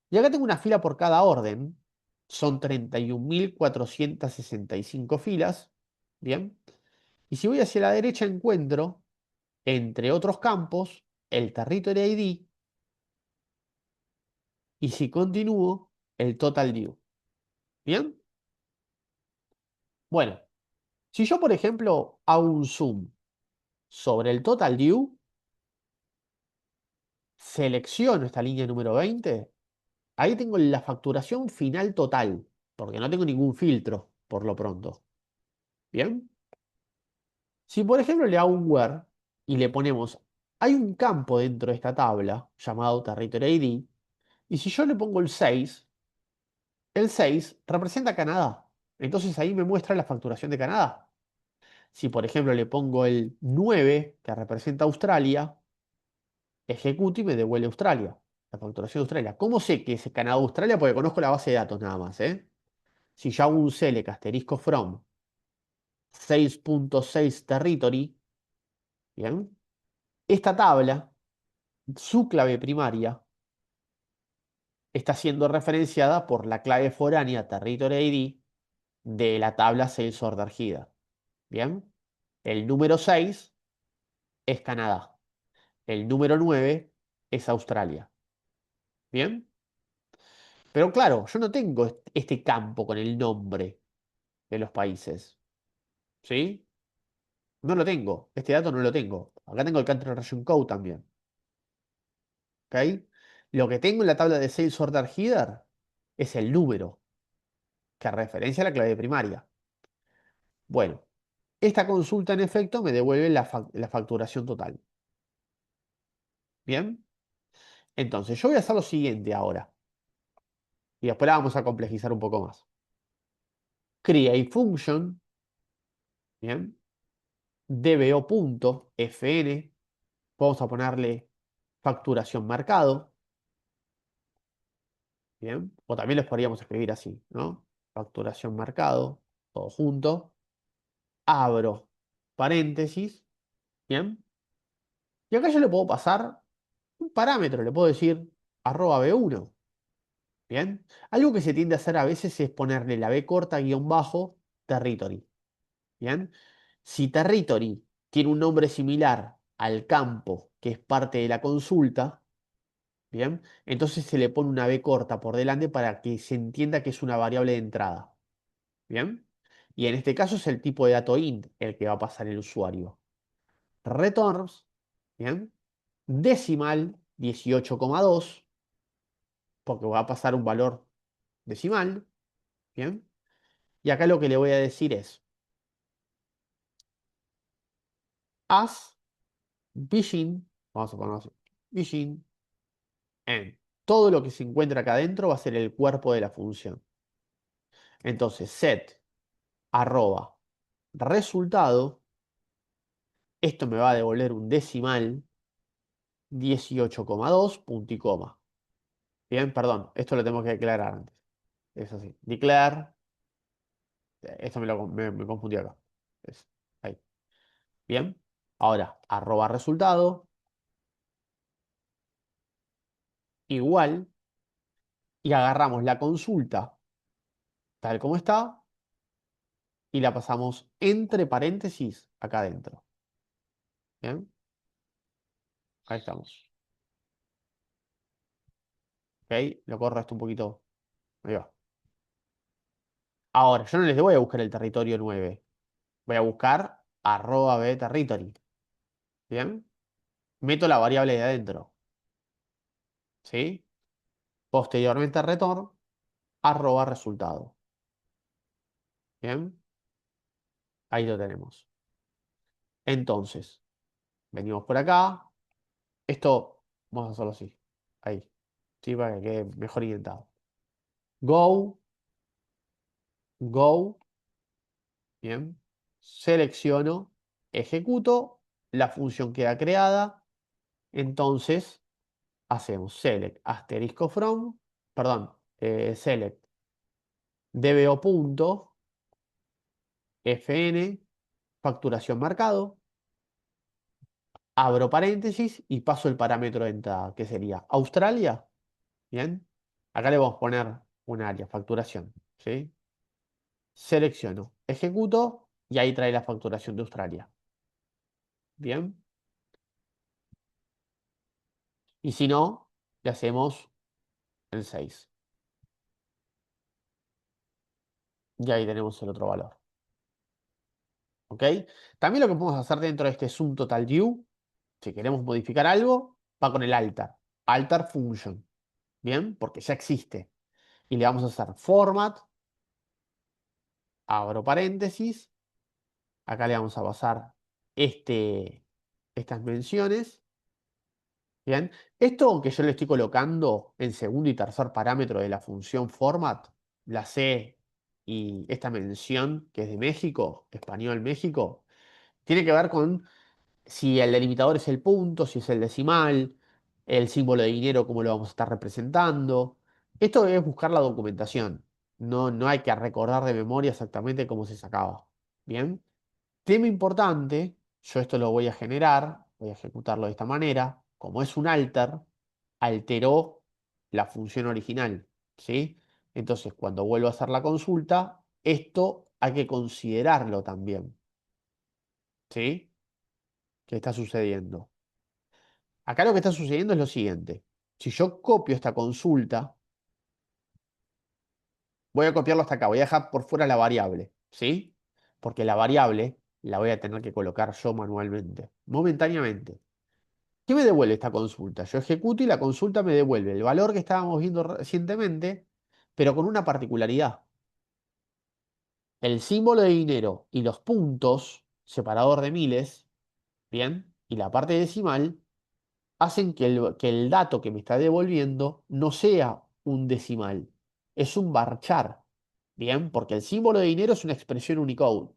Y acá tengo una fila por cada orden. Son 31.465 filas. ¿Bien? Y si voy hacia la derecha encuentro, entre otros campos, el territory ID y si continúo, el total due. ¿Bien? Bueno, si yo, por ejemplo, hago un zoom sobre el total due, selecciono esta línea número 20, ahí tengo la facturación final total, porque no tengo ningún filtro, por lo pronto. ¿Bien? Si, por ejemplo, le hago un where y le ponemos, hay un campo dentro de esta tabla llamado territory ID, y si yo le pongo el 6 representa Canadá. Entonces ahí me muestra la facturación de Canadá. Si, por ejemplo, le pongo el 9 que representa Australia, ejecuto y me devuelve Australia, la facturación de Australia. ¿Cómo sé que es Canadá-Australia? Porque conozco la base de datos nada más, ¿eh? Si yo hago un select asterisco from 6.6 territory, ¿bien? Esta tabla, su clave primaria, está siendo referenciada por la clave foránea territory ID de la tabla Sales Order Header. ¿Bien? El número 6 es Canadá. El número 9 es Australia. ¿Bien? Pero claro, yo no tengo este campo con el nombre de los países. ¿Sí? No lo tengo. Este dato no lo tengo. Acá tengo el Country Region Code también. ¿Ok? Lo que tengo en la tabla de Sales Order Header es el número que referencia a la clave primaria. Bueno, esta consulta en efecto me devuelve la facturación total. ¿Bien? Entonces, yo voy a hacer lo siguiente ahora. Y después la vamos a complejizar un poco más. Create function, ¿bien? dbo.fn, vamos a ponerle facturación marcado, ¿bien? O también los podríamos escribir así, ¿no? Facturación marcado, todo junto. Abro paréntesis, ¿bien? Y acá yo le puedo pasar un parámetro, le puedo decir @b1, ¿bien? Algo que se tiende a hacer a veces es ponerle la b corta guión bajo territory, ¿bien? Si territory tiene un nombre similar al campo que es parte de la consulta, ¿bien? Entonces se le pone una b corta por delante para que se entienda que es una variable de entrada, ¿bien? Y en este caso es el tipo de dato int el que va a pasar el usuario. Returns, ¿bien? Decimal 18,2, porque va a pasar un valor decimal, ¿bien? Y acá lo que le voy a decir es as begin, vamos a ponerlo así, begin, en todo lo que se encuentra acá adentro va a ser el cuerpo de la función. Entonces, set arroba resultado, esto me va a devolver un decimal 18,2 punto y coma. Bien, perdón, esto lo tengo que declarar antes. Es así. Declare, esto me confundí acá. Ahí. Bien, ahora arroba resultado igual y agarramos la consulta tal como está y la pasamos entre paréntesis acá adentro. Bien, ahí estamos. Ok, lo corro esto un poquito. Ahí va. Ahora, yo no les voy a buscar el territorio 9. Voy a buscar @bterritory. Bien, meto la variable de adentro. ¿Sí? Posteriormente return @resultado. Bien, ahí lo tenemos. Entonces, venimos por acá. Esto vamos a hacerlo así. Ahí. Sí, para que quede mejor indentado. Go, go. Bien. Selecciono, ejecuto, la función queda creada. Entonces, hacemos select asterisco from, perdón, select dbo.fn, facturación marcado, abro paréntesis y paso el parámetro de entrada, que sería Australia. Bien. Acá le vamos a poner un área, facturación. ¿Sí? Selecciono, ejecuto y ahí trae la facturación de Australia. Bien. Y si no, le hacemos el 6. Y ahí tenemos el otro valor. ¿Ok? También lo que podemos hacer dentro de este sum total due, si queremos modificar algo, va con el alter. Alter function. Bien, porque ya existe. Y le vamos a hacer format, abro paréntesis. Acá le vamos a pasar estas menciones. Bien, esto que yo le estoy colocando en segundo y tercer parámetro de la función format, la C y esta mención que es de México, español México, Tiene que ver con si el delimitador es el punto, si es el decimal, el símbolo de dinero, cómo lo vamos a estar representando. Esto es buscar la documentación. No, no hay que recordar de memoria exactamente cómo se sacaba. Bien. Tema importante, yo esto lo voy a generar, voy a ejecutarlo de esta manera. Como es un alter, alteró la función original, ¿sí? Entonces, cuando vuelvo a hacer la consulta, esto hay que considerarlo también, ¿sí? ¿Qué está sucediendo? Acá lo que está sucediendo es lo siguiente. Si yo copio esta consulta, voy a copiarlo hasta acá, voy a dejar por fuera la variable, ¿sí? Porque la variable la voy a tener que colocar yo manualmente, momentáneamente. ¿Qué me devuelve esta consulta? Yo ejecuto y la consulta me devuelve el valor que estábamos viendo recientemente, pero con una particularidad. El símbolo de dinero y los puntos, separador de miles, ¿bien? Y la parte decimal, hacen que el dato que me está devolviendo no sea un decimal, es un varchar, ¿bien? Porque el símbolo de dinero es una expresión Unicode.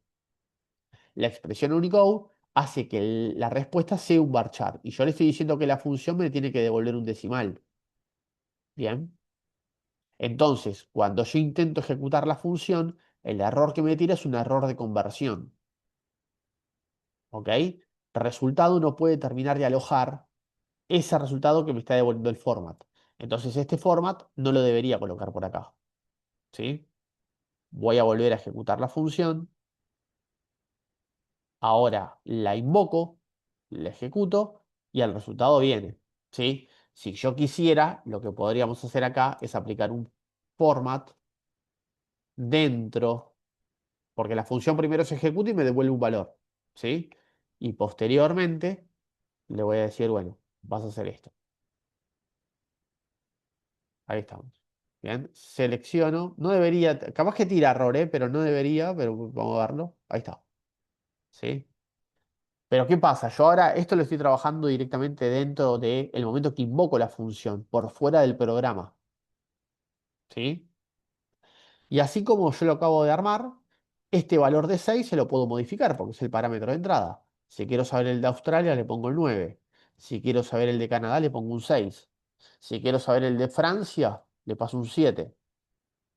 La expresión Unicode hace que la respuesta sea un varchar. Y yo le estoy diciendo que la función me tiene que devolver un decimal. Bien. Entonces, cuando yo intento ejecutar la función, el error que me tira es un error de conversión. ¿Ok? El resultado no puede terminar de alojar ese resultado que me está devolviendo el format. Entonces, este format no lo debería colocar por acá. ¿Sí? Voy a volver a ejecutar la función. Ahora la invoco, la ejecuto y el resultado viene. ¿Sí? Si yo quisiera, lo que podríamos hacer acá es aplicar un format dentro, porque la función primero se ejecuta y me devuelve un valor. ¿Sí? Y posteriormente le voy a decir, bueno, vas a hacer esto. Ahí estamos. Bien, selecciono. No debería, capaz que tira error, pero no debería, pero vamos a verlo. Ahí está. ¿Sí? Pero ¿qué pasa? Yo ahora esto lo estoy trabajando directamente dentro del momento que invoco la función, por fuera del programa. ¿Sí? Y así como yo lo acabo de armar, este valor de 6 se lo puedo modificar porque es el parámetro de entrada. Si quiero saber el de Australia, le pongo el 9. Si quiero saber el de Canadá, le pongo un 6. Si quiero saber el de Francia, le paso un 7.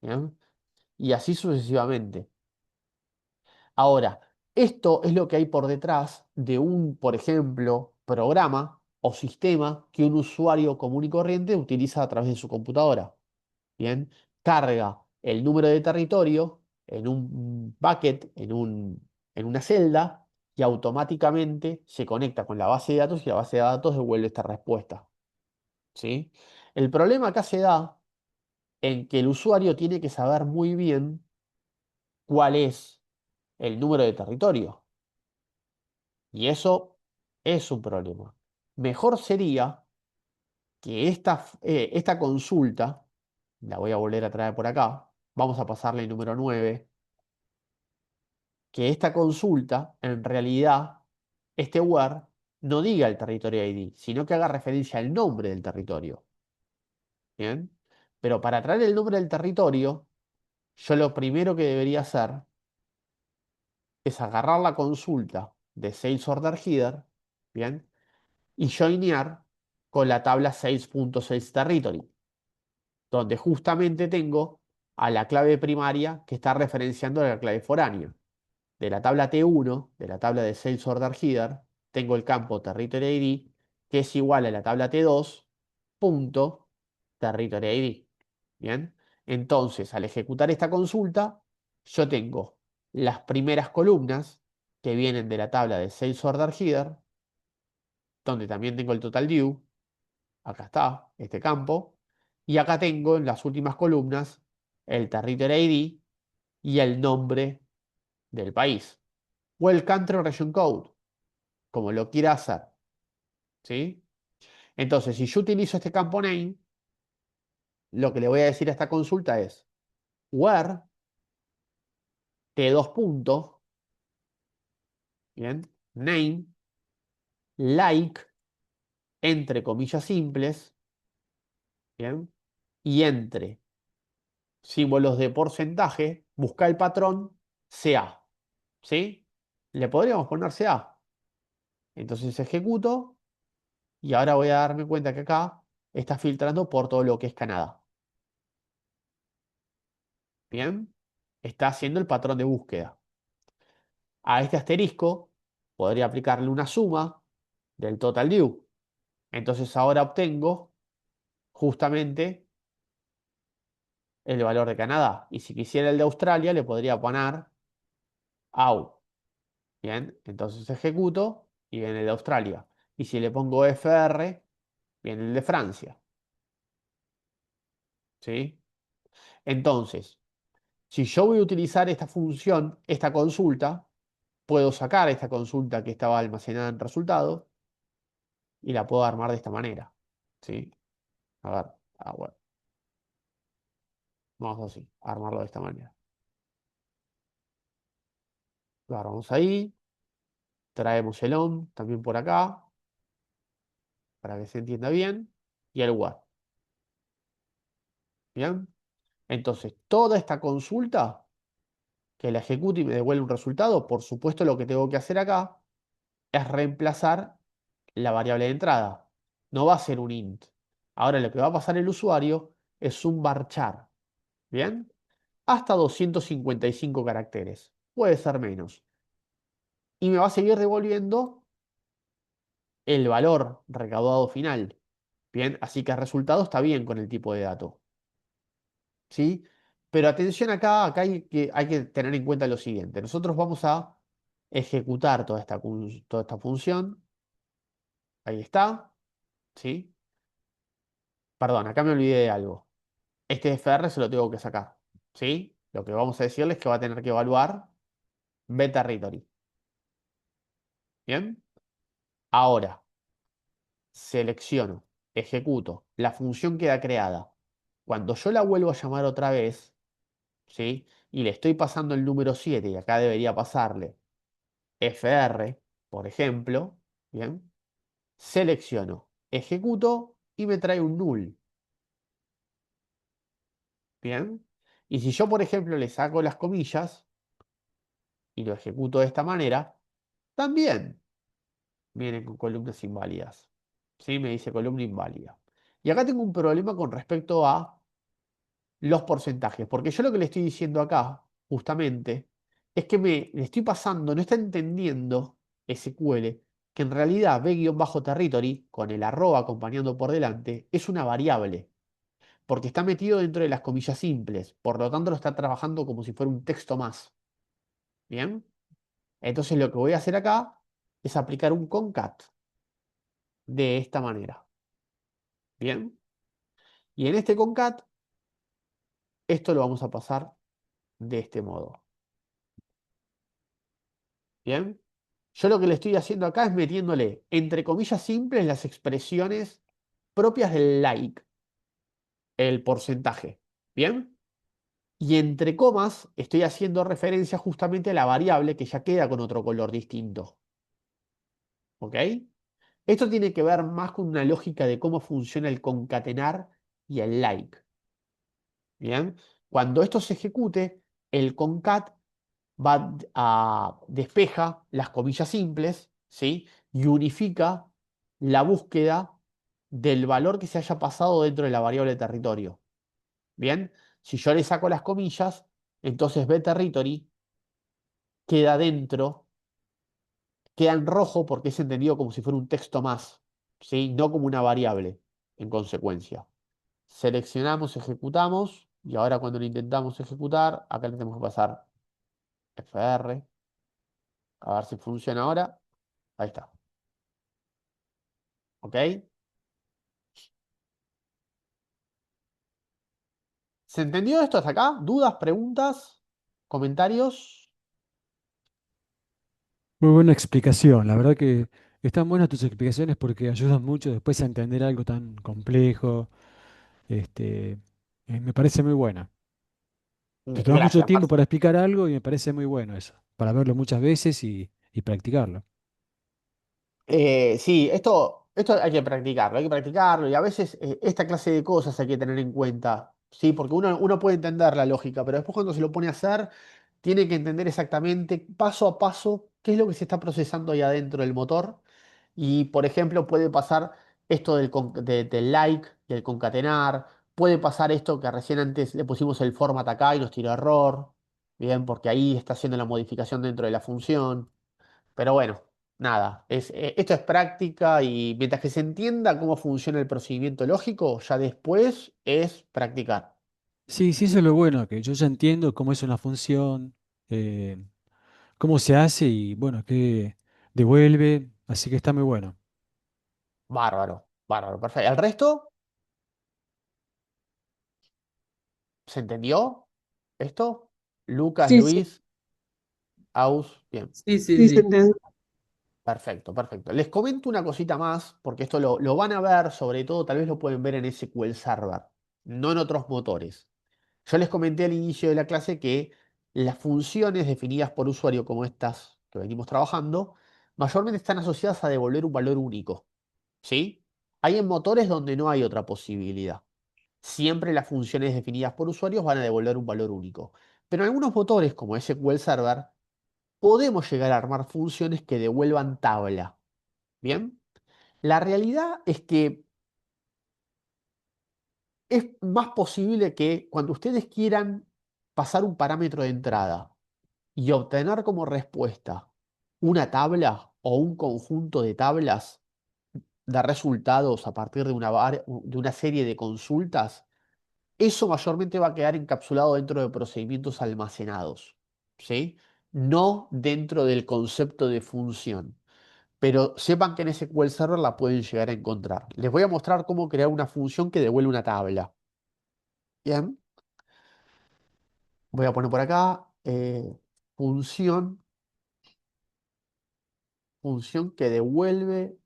¿Bien? Y así sucesivamente. Ahora, esto es lo que hay por detrás de un, por ejemplo, programa o sistema que un usuario común y corriente utiliza a través de su computadora. Bien, carga el número de territorio en un bucket, en una celda, y automáticamente se conecta con la base de datos y la base de datos devuelve esta respuesta. ¿Sí? El problema acá se da en que el usuario tiene que saber muy bien cuál es el número de territorio. Y eso es un problema. Mejor sería que esta consulta, la voy a volver a traer por acá, vamos a pasarle el número 9, que esta consulta, en realidad, este where, no diga el territorio ID, sino que haga referencia al nombre del territorio. ¿Bien? Pero para traer el nombre del territorio, yo lo primero que debería hacer es agarrar la consulta de Sales Order Header, ¿bien? Y joinear con la tabla 6.6 Territory, donde justamente tengo a la clave primaria que está referenciando a la clave foránea. De la tabla T1, de la tabla de Sales Order Header, tengo el campo Territory ID, que es igual a la tabla T2, punto, Territory ID. Bien, entonces al ejecutar esta consulta, yo tengo las primeras columnas que vienen de la tabla de Sales Order Header, donde también tengo el Total Due. Acá está, este campo. Y acá tengo en las últimas columnas el Territory ID y el nombre del país. O el Country Region Code, como lo quiera hacer. ¿Sí? Entonces, si yo utilizo este campo name, lo que le voy a decir a esta consulta es where t dos puntos, ¿bien? Name, like, entre comillas simples, ¿bien? Y entre símbolos de porcentaje, busca el patrón CA. ¿Sí? le podríamos poner CA. Entonces ejecuto y ahora voy a darme cuenta que acá está filtrando por todo lo que es Canadá. Bien, está haciendo el patrón de búsqueda. A este asterisco podría aplicarle una suma del total due. Entonces ahora obtengo justamente el valor de Canadá. Y si quisiera el de Australia, le podría poner AU. Bien, entonces ejecuto y viene el de Australia. Y si le pongo FR, viene el de Francia. ¿Sí? Entonces, si yo voy a utilizar esta función, esta consulta, puedo sacar esta consulta que estaba almacenada en resultado y la puedo armar de esta manera. ¿Sí? A ver, bueno, vamos así, a armarlo de esta manera. Lo armamos ahí, traemos el on también por acá, para que se entienda bien, y el what. ¿Bien? Entonces, toda esta consulta, que la ejecute y me devuelve un resultado, por supuesto lo que tengo que hacer acá es reemplazar la variable de entrada. No va a ser un int. Ahora lo que va a pasar el usuario es un varchar. ¿Bien? Hasta 255 caracteres. Puede ser menos. Y me va a seguir devolviendo el valor recaudado final. Bien, así que el resultado está bien con el tipo de dato. ¿Sí? Pero atención acá, hay que tener en cuenta lo siguiente. Nosotros vamos a ejecutar toda esta función. Ahí está. ¿Sí? Perdón, acá me olvidé de algo. Este FR se lo tengo que sacar. ¿Sí? Lo que vamos a decirles es que va a tener que evaluar bTerritory. ¿Bien? Ahora, selecciono, ejecuto, la función queda creada. Cuando yo la vuelvo a llamar otra vez, ¿sí? Y le estoy pasando el número 7 y acá debería pasarle FR, por ejemplo, ¿bien? Selecciono, ejecuto y me trae un null, ¿bien? Y si yo, por ejemplo, le saco las comillas y lo ejecuto de esta manera, también viene con columnas inválidas. ¿Sí? Me dice columna inválida. Y acá tengo un problema con respecto a los porcentajes, porque yo lo que le estoy diciendo acá, justamente, es que le estoy pasando, no está entendiendo SQL, que en realidad b-territory, con el arroba acompañando por delante, es una variable, porque está metido dentro de las comillas simples, por lo tanto lo está trabajando como si fuera un texto más. ¿Bien? Entonces lo que voy a hacer acá es aplicar un concat de esta manera. ¿Bien? Y en este concat, esto lo vamos a pasar de este modo. ¿Bien? Yo lo que le estoy haciendo acá es metiéndole, entre comillas simples, las expresiones propias del like, el porcentaje. ¿Bien? Y entre comas estoy haciendo referencia justamente a la variable que ya queda con otro color distinto. ¿Ok? Esto tiene que ver más con una lógica de cómo funciona el concatenar y el like. ¿Bien? Cuando esto se ejecute, el concat va a despeja las comillas simples, ¿sí? Y unifica la búsqueda del valor que se haya pasado dentro de la variable territorio. Bien, si yo le saco las comillas, entonces bTerritory queda dentro, queda en rojo porque es entendido como si fuera un texto más, ¿sí? No como una variable, en consecuencia. Seleccionamos, ejecutamos, y ahora cuando lo intentamos ejecutar, acá le tenemos que pasar FR, a ver si funciona ahora. Ahí está. ¿Ok? ¿Se entendió esto hasta acá? ¿Dudas, preguntas, comentarios? Muy buena explicación. La verdad que están buenas tus explicaciones porque ayudan mucho después a entender algo tan complejo. Este, Me parece muy buena. Te tomas mucho Gracias, tiempo Marce. para explicar algo y me parece muy bueno eso, para verlo muchas veces y practicarlo. Sí, esto hay que practicarlo y a veces esta clase de cosas hay que tener en cuenta, ¿sí? Porque uno puede entender la lógica, pero después cuando se lo pone a hacer tiene que entender exactamente paso a paso qué es lo que se está procesando ahí adentro del motor. Y, por ejemplo, puede pasar esto del like y el concatenar. Puede pasar esto que recién antes le pusimos el format acá y nos tiró error. Bien, porque ahí está haciendo la modificación dentro de la función. Pero bueno, nada. Esto es práctica y mientras que se entienda cómo funciona el procedimiento lógico, ya después es practicar. Sí, sí, eso es lo bueno, que yo ya entiendo cómo es una función, eh, cómo se hace y bueno, qué devuelve, así que está muy bueno. Bárbaro, bárbaro, perfecto. ¿El resto se entendió? ¿Esto? Lucas, Sí, sí, Luis, Aus, bien. Sí, sí, sí, se sí. entiende. Perfecto, perfecto. Les comento una cosita más, porque esto lo van a ver, sobre todo, tal vez lo pueden ver en SQL Server, no en otros motores. Yo les comenté al inicio de la clase que las funciones definidas por usuario, como estas que venimos trabajando, mayormente están asociadas a devolver un valor único. ¿Sí? Hay en motores donde no hay otra posibilidad. Siempre las funciones definidas por usuarios van a devolver un valor único. Pero en algunos motores, como SQL Server, podemos llegar a armar funciones que devuelvan tabla. ¿Bien? La realidad es que es más posible que cuando ustedes quieran pasar un parámetro de entrada y obtener como respuesta una tabla o un conjunto de tablas de resultados a partir de una serie de consultas, eso mayormente va a quedar encapsulado dentro de procedimientos almacenados, ¿sí? No dentro del concepto de función. Pero sepan que en SQL Server la pueden llegar a encontrar. Les voy a mostrar cómo crear una función que devuelve una tabla. Bien, voy a poner por acá función, función que devuelve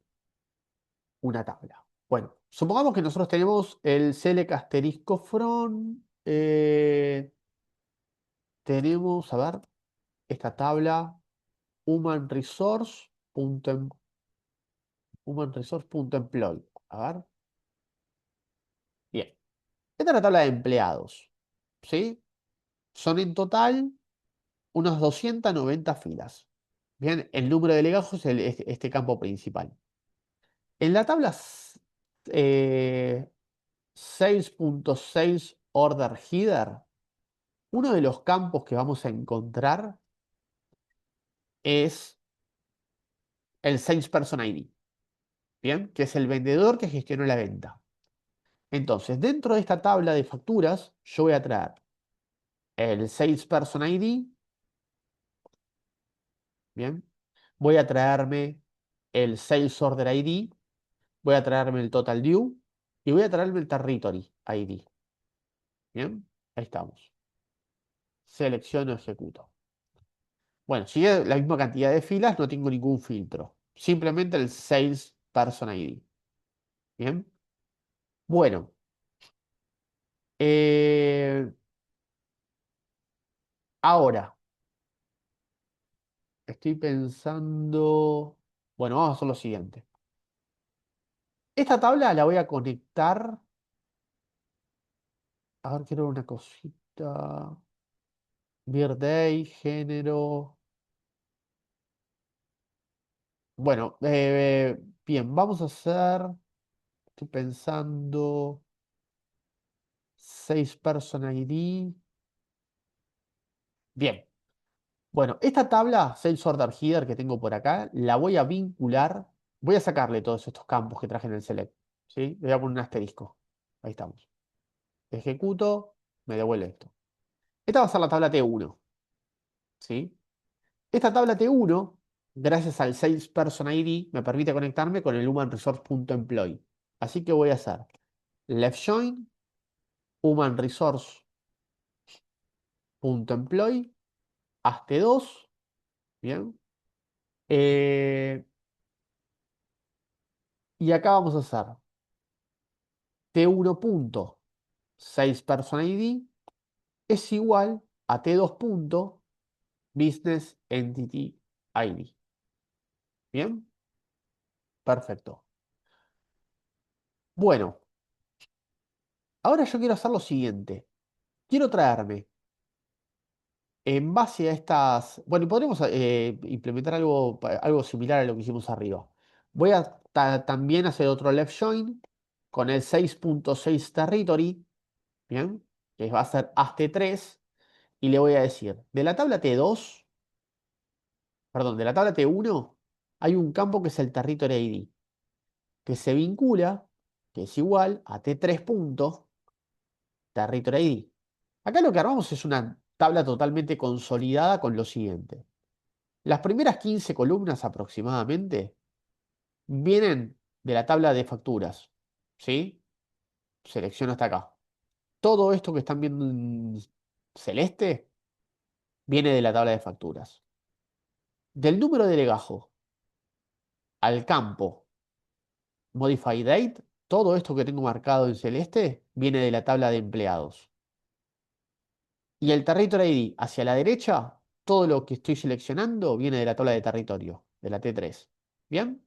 una tabla. Bueno, supongamos que nosotros tenemos el select asterisco from, tenemos, a ver, esta tabla human resource human resource.employee. A ver, bien. Esta es la tabla de empleados, ¿sí? Son en total unas 290 filas. Bien, el número de legajos es este campo principal. En la tabla eh, 6.6 order header, uno de los campos que vamos a encontrar es el salesperson ID, ¿bien? Que es el vendedor que gestionó la venta. Entonces, dentro de esta tabla de facturas, yo voy a traer el salesperson ID, ¿bien? Voy a traerme el sales order ID, voy a traerme el total due y voy a traerme el territory ID, ¿bien? Ahí estamos. Selecciono, ejecuto. Bueno, sigue la misma cantidad de filas, no tengo ningún filtro. Simplemente el Sales Person ID. Bien. Bueno, eh, ahora estoy pensando. Bueno, vamos a hacer lo siguiente. Esta tabla la voy a conectar. A ver, quiero una cosita. Birthday, género. Bueno, bien, vamos a hacer. Estoy pensando. Sales Person ID. Bien. Bueno, esta tabla, Sales Order Header que tengo por acá, la voy a vincular. Voy a sacarle todos estos campos que traje en el select. ¿Sí? Le voy a poner un asterisco. Ahí estamos. Ejecuto, me devuelve esto. Esta va a ser la tabla T1. ¿Sí? Esta tabla T1, gracias al Sales Person ID, me permite conectarme con el Human Resource.employee. Así que voy a hacer left join, Human Resource.employee, hasta 2. Bien. Eh, y acá vamos a hacer T1 punto 6 person ID es igual a T2 punto business entity ID. Bien, perfecto. Bueno, ahora yo quiero hacer lo siguiente. Quiero traerme en base a estas, bueno, y podríamos implementar algo similar a lo que hicimos arriba. Voy a también hacer otro left join con el 6.6 territory, ¿bien? Que va a ser hast3, y le voy a decir, de la tabla T2, perdón, de la tabla T1, hay un campo que es el territory ID, que se vincula, que es igual a T3 punto territory ID. Acá lo que armamos es una tabla totalmente consolidada con lo siguiente. Las primeras 15 columnas aproximadamente vienen de la tabla de facturas, ¿sí? Selecciono hasta acá. Todo esto que están viendo en celeste viene de la tabla de facturas. Del número de legajo al campo Modify Date, todo esto que tengo marcado en celeste viene de la tabla de empleados. Y el Territory ID hacia la derecha, todo lo que estoy seleccionando viene de la tabla de territorio, de la T3. ¿Bien?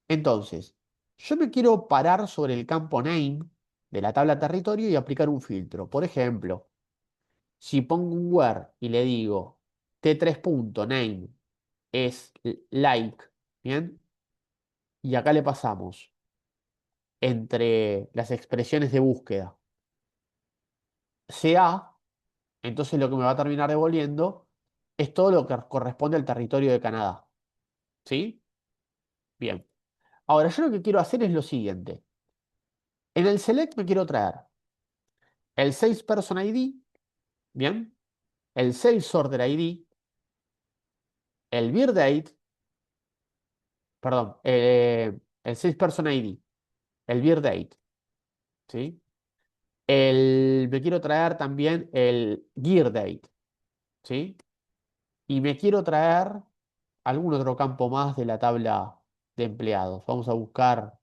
Entonces, yo me quiero parar sobre el campo name de la tabla territorio y aplicar un filtro. Por ejemplo, si pongo un where y le digo t3.name es like, ¿bien? Y acá le pasamos entre las expresiones de búsqueda CA, entonces lo que me va a terminar devolviendo es todo lo que corresponde al territorio de Canadá. ¿Sí? Bien. Ahora, yo lo que quiero hacer es lo siguiente. En el select me quiero traer el Sales Person ID, ¿bien? El Sales Order ID, el Beer Date, perdón, el Sales Person ID, el Beer Date, ¿sí? Me quiero traer también el Gear Date, ¿sí? Y me quiero traer algún otro campo más de la tabla de empleados. Vamos a buscar,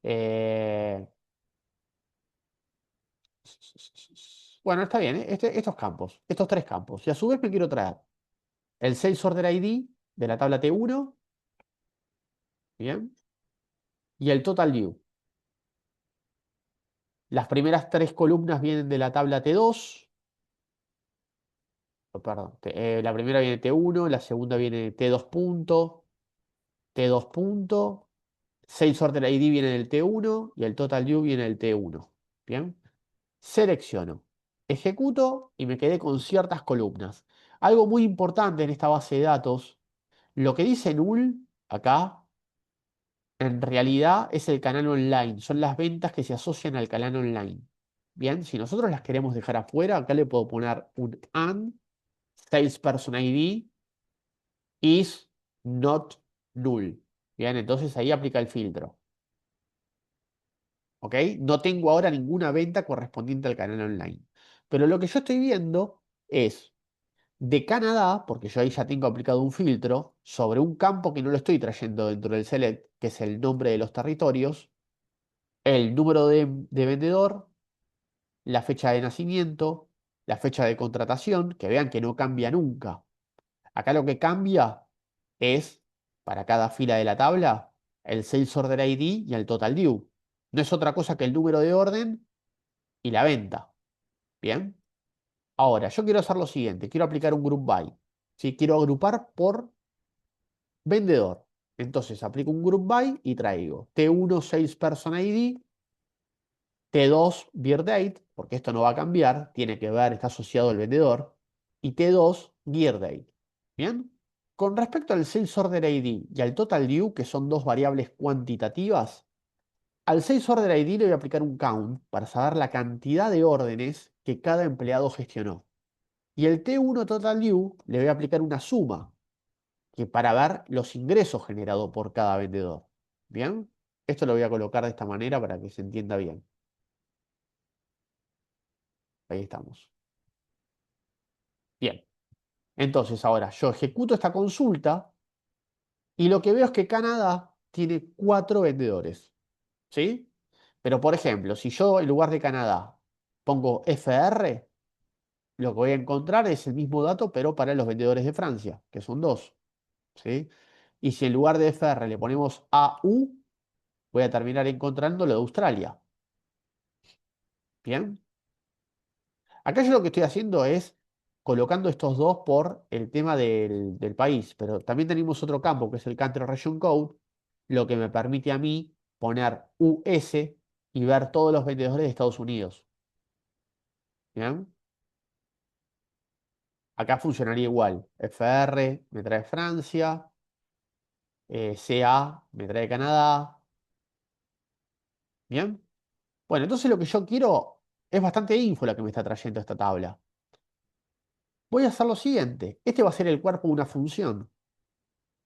eh, bueno, está bien, ¿eh? Estos campos, estos tres campos. Y a su vez me quiero traer el Sales Order ID de la tabla T1, ¿bien? Y el Total View. Las primeras tres columnas vienen de la tabla T2. Perdón, la primera viene T1, la segunda viene T2 punto, T2 punto, Sales Order ID viene del T1 y el Total View viene del T1. Bien, selecciono, ejecuto y me quedé con ciertas columnas. Algo muy importante en esta base de datos, lo que dice null acá, en realidad es el canal online, son las ventas que se asocian al canal online. Bien, si nosotros las queremos dejar afuera, acá le puedo poner un and salesperson ID is not null. Bien, entonces ahí aplica el filtro. ¿Ok? No tengo ahora ninguna venta correspondiente al canal online. Pero lo que yo estoy viendo es de Canadá, porque yo ahí ya tengo aplicado un filtro, sobre un campo que no lo estoy trayendo dentro del select, que es el nombre de los territorios, el número de vendedor, la fecha de nacimiento, la fecha de contratación, que vean que no cambia nunca. Acá lo que cambia es, para cada fila de la tabla, el Sales Order ID y el Total Due. No es otra cosa que el número de orden y la venta. ¿Bien? Ahora, yo quiero hacer lo siguiente. Quiero aplicar un Group By. ¿Sí? Quiero agrupar por vendedor. Entonces, aplico un Group By y traigo T1 Sales Person ID, T2 Beer Date, porque esto no va a cambiar, tiene que ver, está asociado al vendedor, y T2 Gear Date. ¿Bien? Con respecto al Sales Order ID y al Total Due, que son dos variables cuantitativas, al Sales Order ID le voy a aplicar un count para saber la cantidad de órdenes que cada empleado gestionó. Y el T1 Total Due le voy a aplicar una suma, que para ver los ingresos generados por cada vendedor. ¿Bien? Esto lo voy a colocar de esta manera para que se entienda bien. Ahí estamos. Bien. Entonces ahora yo ejecuto esta consulta y lo que veo es que Canadá tiene 4 vendedores. ¿Sí? Pero por ejemplo, si yo en lugar de Canadá pongo FR, lo que voy a encontrar es el mismo dato, pero para los vendedores de Francia, que son 2. ¿Sí? Y si en lugar de FR le ponemos AU, voy a terminar encontrando lo de Australia. ¿Bien? Acá yo lo que estoy haciendo es colocando estos dos por el tema del país, pero también tenemos otro campo que es el Country Region Code, lo que me permite a mí poner US y ver todos los vendedores de Estados Unidos. ¿Bien? Acá funcionaría igual. FR me trae Francia, CA me trae Canadá. ¿Bien? Bueno, entonces lo que yo quiero es bastante info la que me está trayendo esta tabla. Voy a hacer lo siguiente. Este va a ser el cuerpo de una función.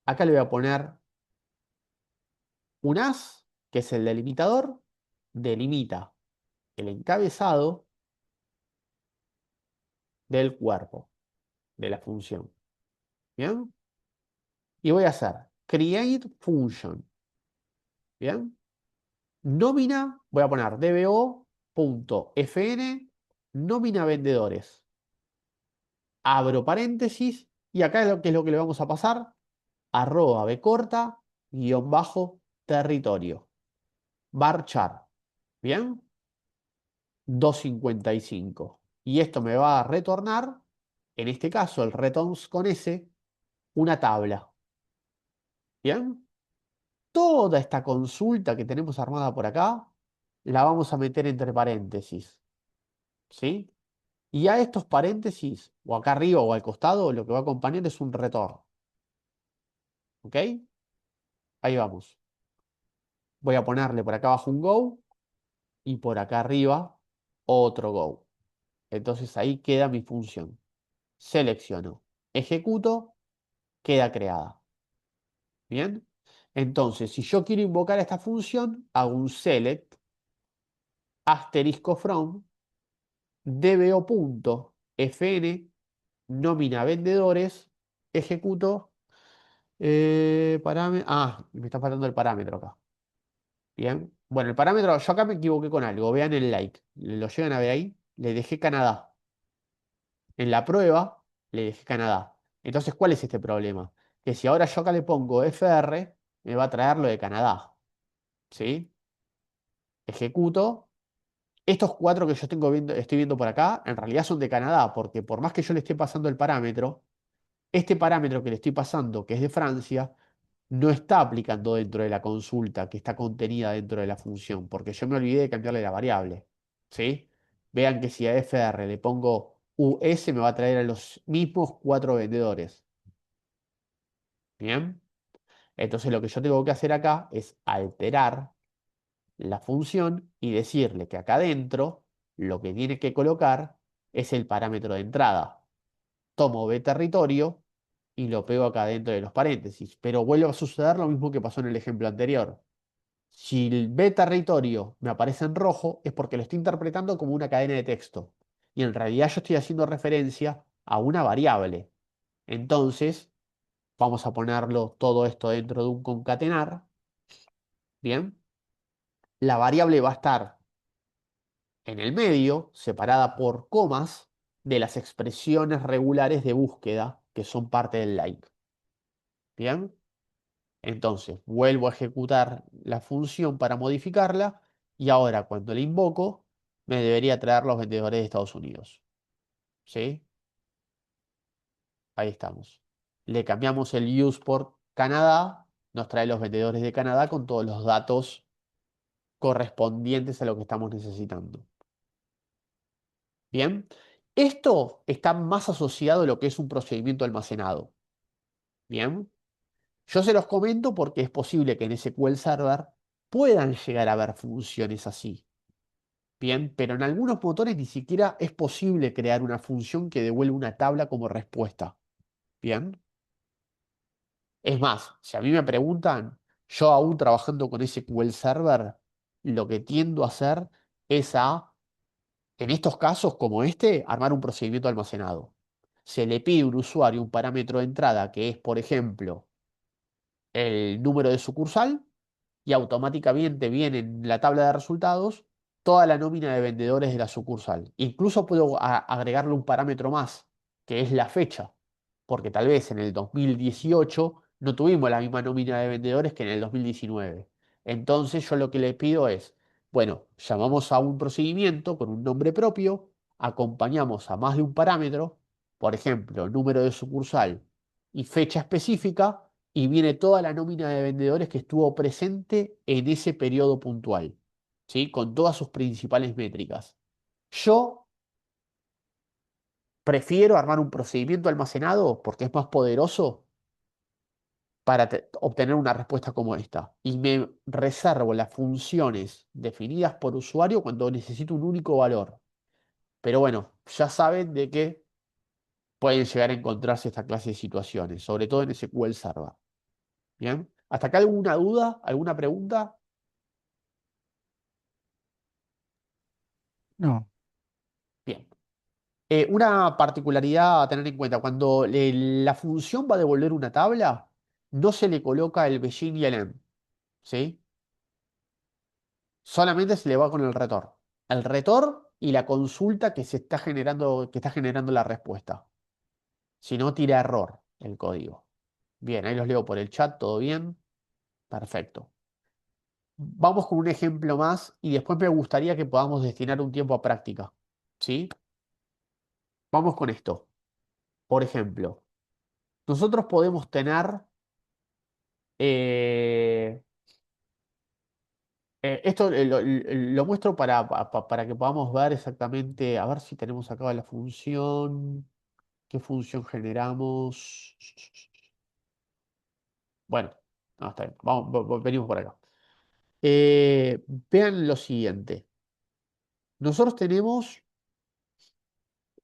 Acá le voy a poner un as, que es el delimitador, delimita el encabezado del cuerpo de la función. ¿Bien? Y voy a hacer create function. ¿Bien? Nómina, voy a poner dbo.fn, nómina vendedores. Abro paréntesis y acá es lo que le vamos a pasar, arroba b corta, guión bajo, territorio. Varchar. ¿Bien? 255. Y esto me va a retornar, en este caso el returns con S, una tabla. ¿Bien? Toda esta consulta que tenemos armada por acá, la vamos a meter entre paréntesis. ¿Sí? Y a estos paréntesis, o acá arriba o al costado, lo que va a acompañar es un return. ¿Ok? Ahí vamos. Voy a ponerle por acá abajo un go y por acá arriba otro go. Entonces ahí queda mi función. Selecciono, ejecuto, queda creada. ¿Bien? Entonces, si yo quiero invocar esta función, hago un select asterisco from dbo.fn nómina vendedores, ejecuto me está faltando el parámetro acá. Bien. Bueno, el parámetro, yo acá me equivoqué con algo. Vean el like. Lo llegan a ver ahí. Le dejé Canadá. En la prueba le dejé Canadá. Entonces, ¿cuál es este problema? Que si ahora yo acá le pongo FR, me va a traer lo de Canadá. ¿Sí? Ejecuto. Estos cuatro que yo estoy viendo por acá, en realidad son de Canadá, porque por más que yo le esté pasando el parámetro, este parámetro que le estoy pasando, que es de Francia, no está aplicando dentro de la consulta que está contenida dentro de la función, porque yo me olvidé de cambiarle la variable. ¿Sí? Vean que si a FR le pongo US, me va a traer a los mismos cuatro vendedores. ¿Bien? Entonces lo que yo tengo que hacer acá es alterar la función y decirle que acá adentro lo que tiene que colocar es el parámetro de entrada. Tomo B territorio y lo pego acá dentro de los paréntesis. Pero vuelve a suceder lo mismo que pasó en el ejemplo anterior. Si el B territorio me aparece en rojo, es porque lo estoy interpretando como una cadena de texto. Y en realidad yo estoy haciendo referencia a una variable. Entonces, vamos a ponerlo todo esto dentro de un concatenar. Bien. La variable va a estar en el medio, separada por comas, de las expresiones regulares de búsqueda que son parte del like. Bien. Entonces, vuelvo a ejecutar la función para modificarla y ahora cuando la invoco, me debería traer los vendedores de Estados Unidos. ¿Sí? Ahí estamos. Le cambiamos el use por Canadá, nos trae los vendedores de Canadá con todos los datos correspondientes a lo que estamos necesitando. Bien. Esto está más asociado a lo que es un procedimiento almacenado. Bien. Yo se los comento porque es posible que en SQL Server puedan llegar a haber funciones así. Bien, pero en algunos motores ni siquiera es posible crear una función que devuelva una tabla como respuesta. Bien. Es más, si a mí me preguntan, yo aún trabajando con SQL Server, lo que tiendo a hacer es en estos casos como este, armar un procedimiento almacenado. Se le pide a un usuario un parámetro de entrada que es, por ejemplo, el número de sucursal y automáticamente viene en la tabla de resultados toda la nómina de vendedores de la sucursal. Incluso puedo agregarle un parámetro más, que es la fecha, porque tal vez en el 2018 no tuvimos la misma nómina de vendedores que en el 2019. Entonces yo lo que le pido es, bueno, llamamos a un procedimiento con un nombre propio, acompañamos a más de un parámetro por ejemplo, número de sucursal y fecha específica, y viene toda la nómina de vendedores que estuvo presente en ese periodo puntual, ¿sí? Con todas sus principales métricas. Yo prefiero armar un procedimiento almacenado porque es más poderoso para obtener una respuesta como esta. Y me reservo las funciones definidas por usuario cuando necesito un único valor. Pero bueno, ya saben de que pueden llegar a encontrarse esta clase de situaciones, sobre todo en SQL Server. ¿Bien? ¿Hasta acá alguna duda? ¿Alguna pregunta? No, Bien. Una particularidad a tener en cuenta, cuando la función va a devolver una tabla, no se le coloca el begin y el end, ¿sí? Solamente se le va con el retorno. El retorno y la consulta que está generando la respuesta. Si no, tira error el código. Bien, ahí los leo por el chat, ¿todo bien? Perfecto. Vamos con un ejemplo más y después me gustaría que podamos destinar un tiempo a práctica. ¿Sí? Vamos con esto. Por ejemplo, nosotros podemos tener eh, esto lo muestro para que podamos ver exactamente, a ver si tenemos acá la función, qué función generamos. Bueno, no, está bien, vamos, venimos por acá. Vean lo siguiente. Nosotros tenemos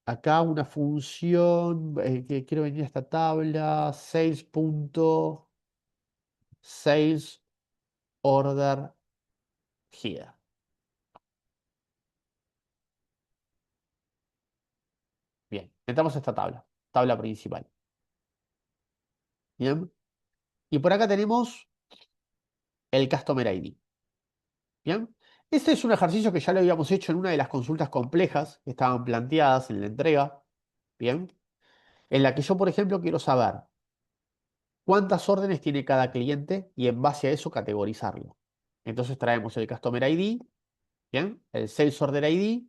acá una función que quiero venir a esta tabla, sales.sales order here. Bien, entramos a esta tabla, tabla principal. Bien. Y por acá tenemos el Customer ID. Bien. Este es un ejercicio que ya lo habíamos hecho en una de las consultas complejas que estaban planteadas en la entrega. Bien. En la que yo, por ejemplo, quiero saber cuántas órdenes tiene cada cliente y en base a eso categorizarlo. Entonces traemos el Customer ID, ¿bien? El Sales Order ID,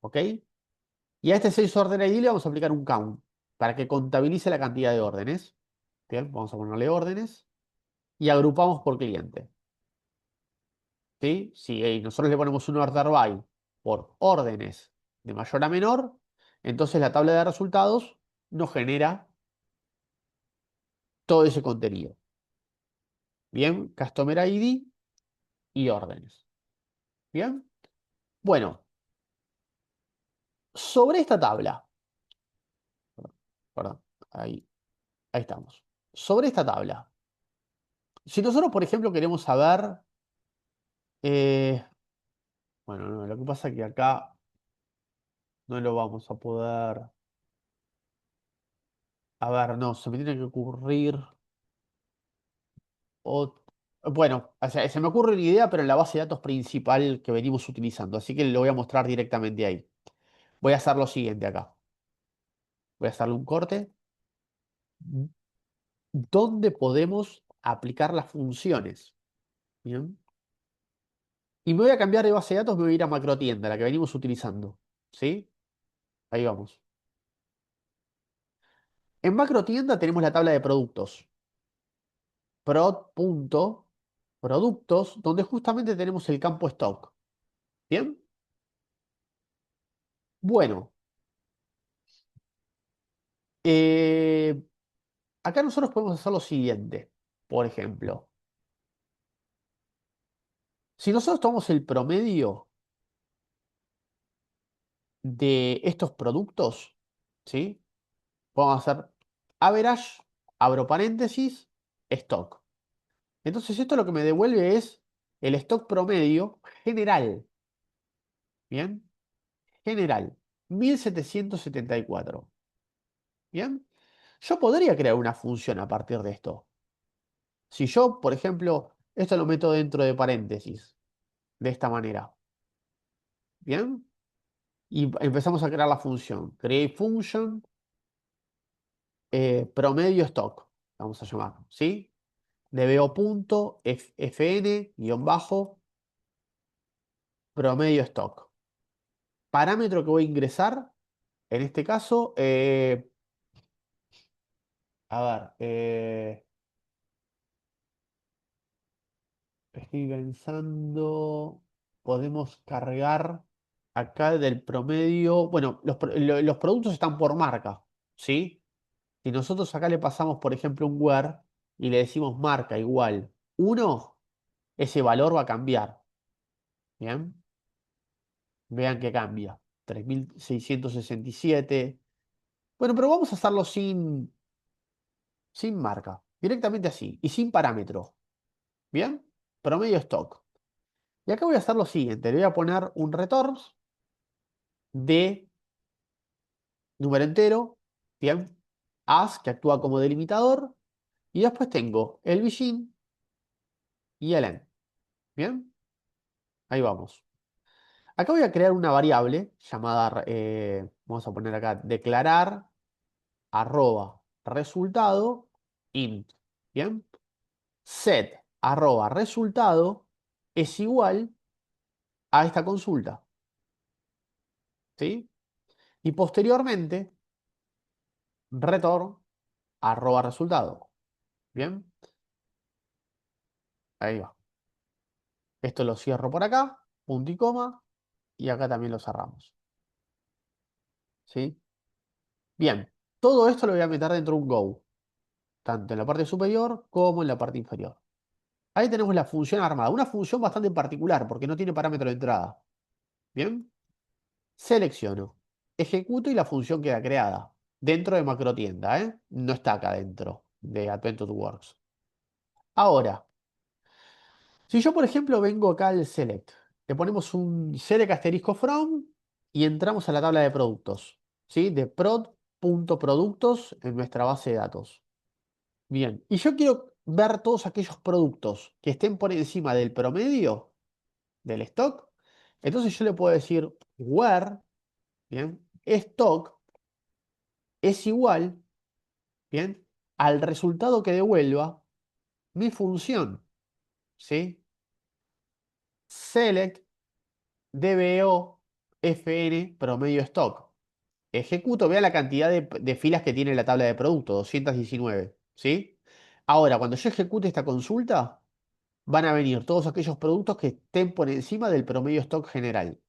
¿ok? Y a este Sales Order ID le vamos a aplicar un count para que contabilice la cantidad de órdenes. Bien, vamos a ponerle órdenes y agrupamos por cliente. ¿Sí? Si nosotros le ponemos un order by por órdenes de mayor a menor, entonces la tabla de resultados nos genera todo ese contenido. Bien, Customer ID y órdenes. Bien. Bueno, sobre esta tabla, perdón, ahí, ahí estamos. Sobre esta tabla, si nosotros, por ejemplo, queremos saber, eh, bueno, no, lo que pasa es que acá no lo vamos a poder, a ver, no, se me tiene que ocurrir, bueno, o sea, se me ocurre una idea, pero en la base de datos principal que venimos utilizando, así que lo voy a mostrar directamente ahí. Voy a hacer lo siguiente acá. Voy a hacerle un corte. ¿Dónde podemos aplicar las funciones? Bien. Y me voy a cambiar de base de datos, me voy a ir a macrotienda, la que venimos utilizando. ¿Sí? Ahí vamos. En macrotienda tenemos la tabla de productos. Prod.productos, donde justamente tenemos el campo stock. ¿Bien? Bueno, eh, acá nosotros podemos hacer lo siguiente. Por ejemplo, si nosotros tomamos el promedio de estos productos, ¿sí? Podemos hacer average, abro paréntesis, stock. Entonces esto lo que me devuelve es el stock promedio general. ¿Bien? General. 1774. ¿Bien? Yo podría crear una función a partir de esto. Si yo, por ejemplo, esto lo meto dentro de paréntesis, de esta manera. ¿Bien? Y empezamos a crear la función. Create function, promedio stock. Vamos a llamar. ¿Sí? DBO.fn, guión bajo, promedio stock. parámetro que voy a ingresar, en este caso, a ver, estoy pensando, podemos cargar acá del promedio, bueno, los productos están por marca, ¿sí? Si nosotros acá le pasamos, por ejemplo, un where y le decimos marca igual 1, ese valor va a cambiar, ¿bien? Vean que cambia. 3667. Bueno, pero vamos a hacerlo sin marca, directamente así, y sin parámetro, ¿bien? Promedio stock. Y acá voy a hacer lo siguiente, le voy a poner un return de número entero, ¿bien? As, que actúa como delimitador, y después tengo el begin y el end, ¿bien? Ahí vamos. Acá voy a crear una variable llamada, vamos a poner acá, declarar arroba resultado int, ¿bien? Set arroba resultado es igual a esta consulta, ¿sí? Y posteriormente, return arroba resultado, ¿bien? Ahí va. Esto lo cierro por acá, punto y coma, y acá también lo cerramos, ¿sí? Bien, todo esto lo voy a meter dentro de un Go, tanto en la parte superior como en la parte inferior. Ahí tenemos la función armada, una función bastante particular porque no tiene parámetro de entrada. Bien, selecciono, ejecuto y la función queda creada dentro de macrotienda, ¿eh? No está acá dentro de Advent.Works. Ahora, si yo por ejemplo vengo acá al select, le ponemos un select asterisco from y entramos a la tabla de productos, ¿sí? De prod.productos en nuestra base de datos. Bien, y yo quiero ver todos aquellos productos que estén por encima del promedio del stock. Entonces yo le puedo decir where, bien, stock es igual, bien, al resultado que devuelva mi función, ¿sí? Select DBO FN promedio stock. Ejecuto, vea la cantidad de filas que tiene la tabla de producto, 219, ¿sí? Ahora, cuando yo ejecute esta consulta, van a venir todos aquellos productos que estén por encima del promedio stock general.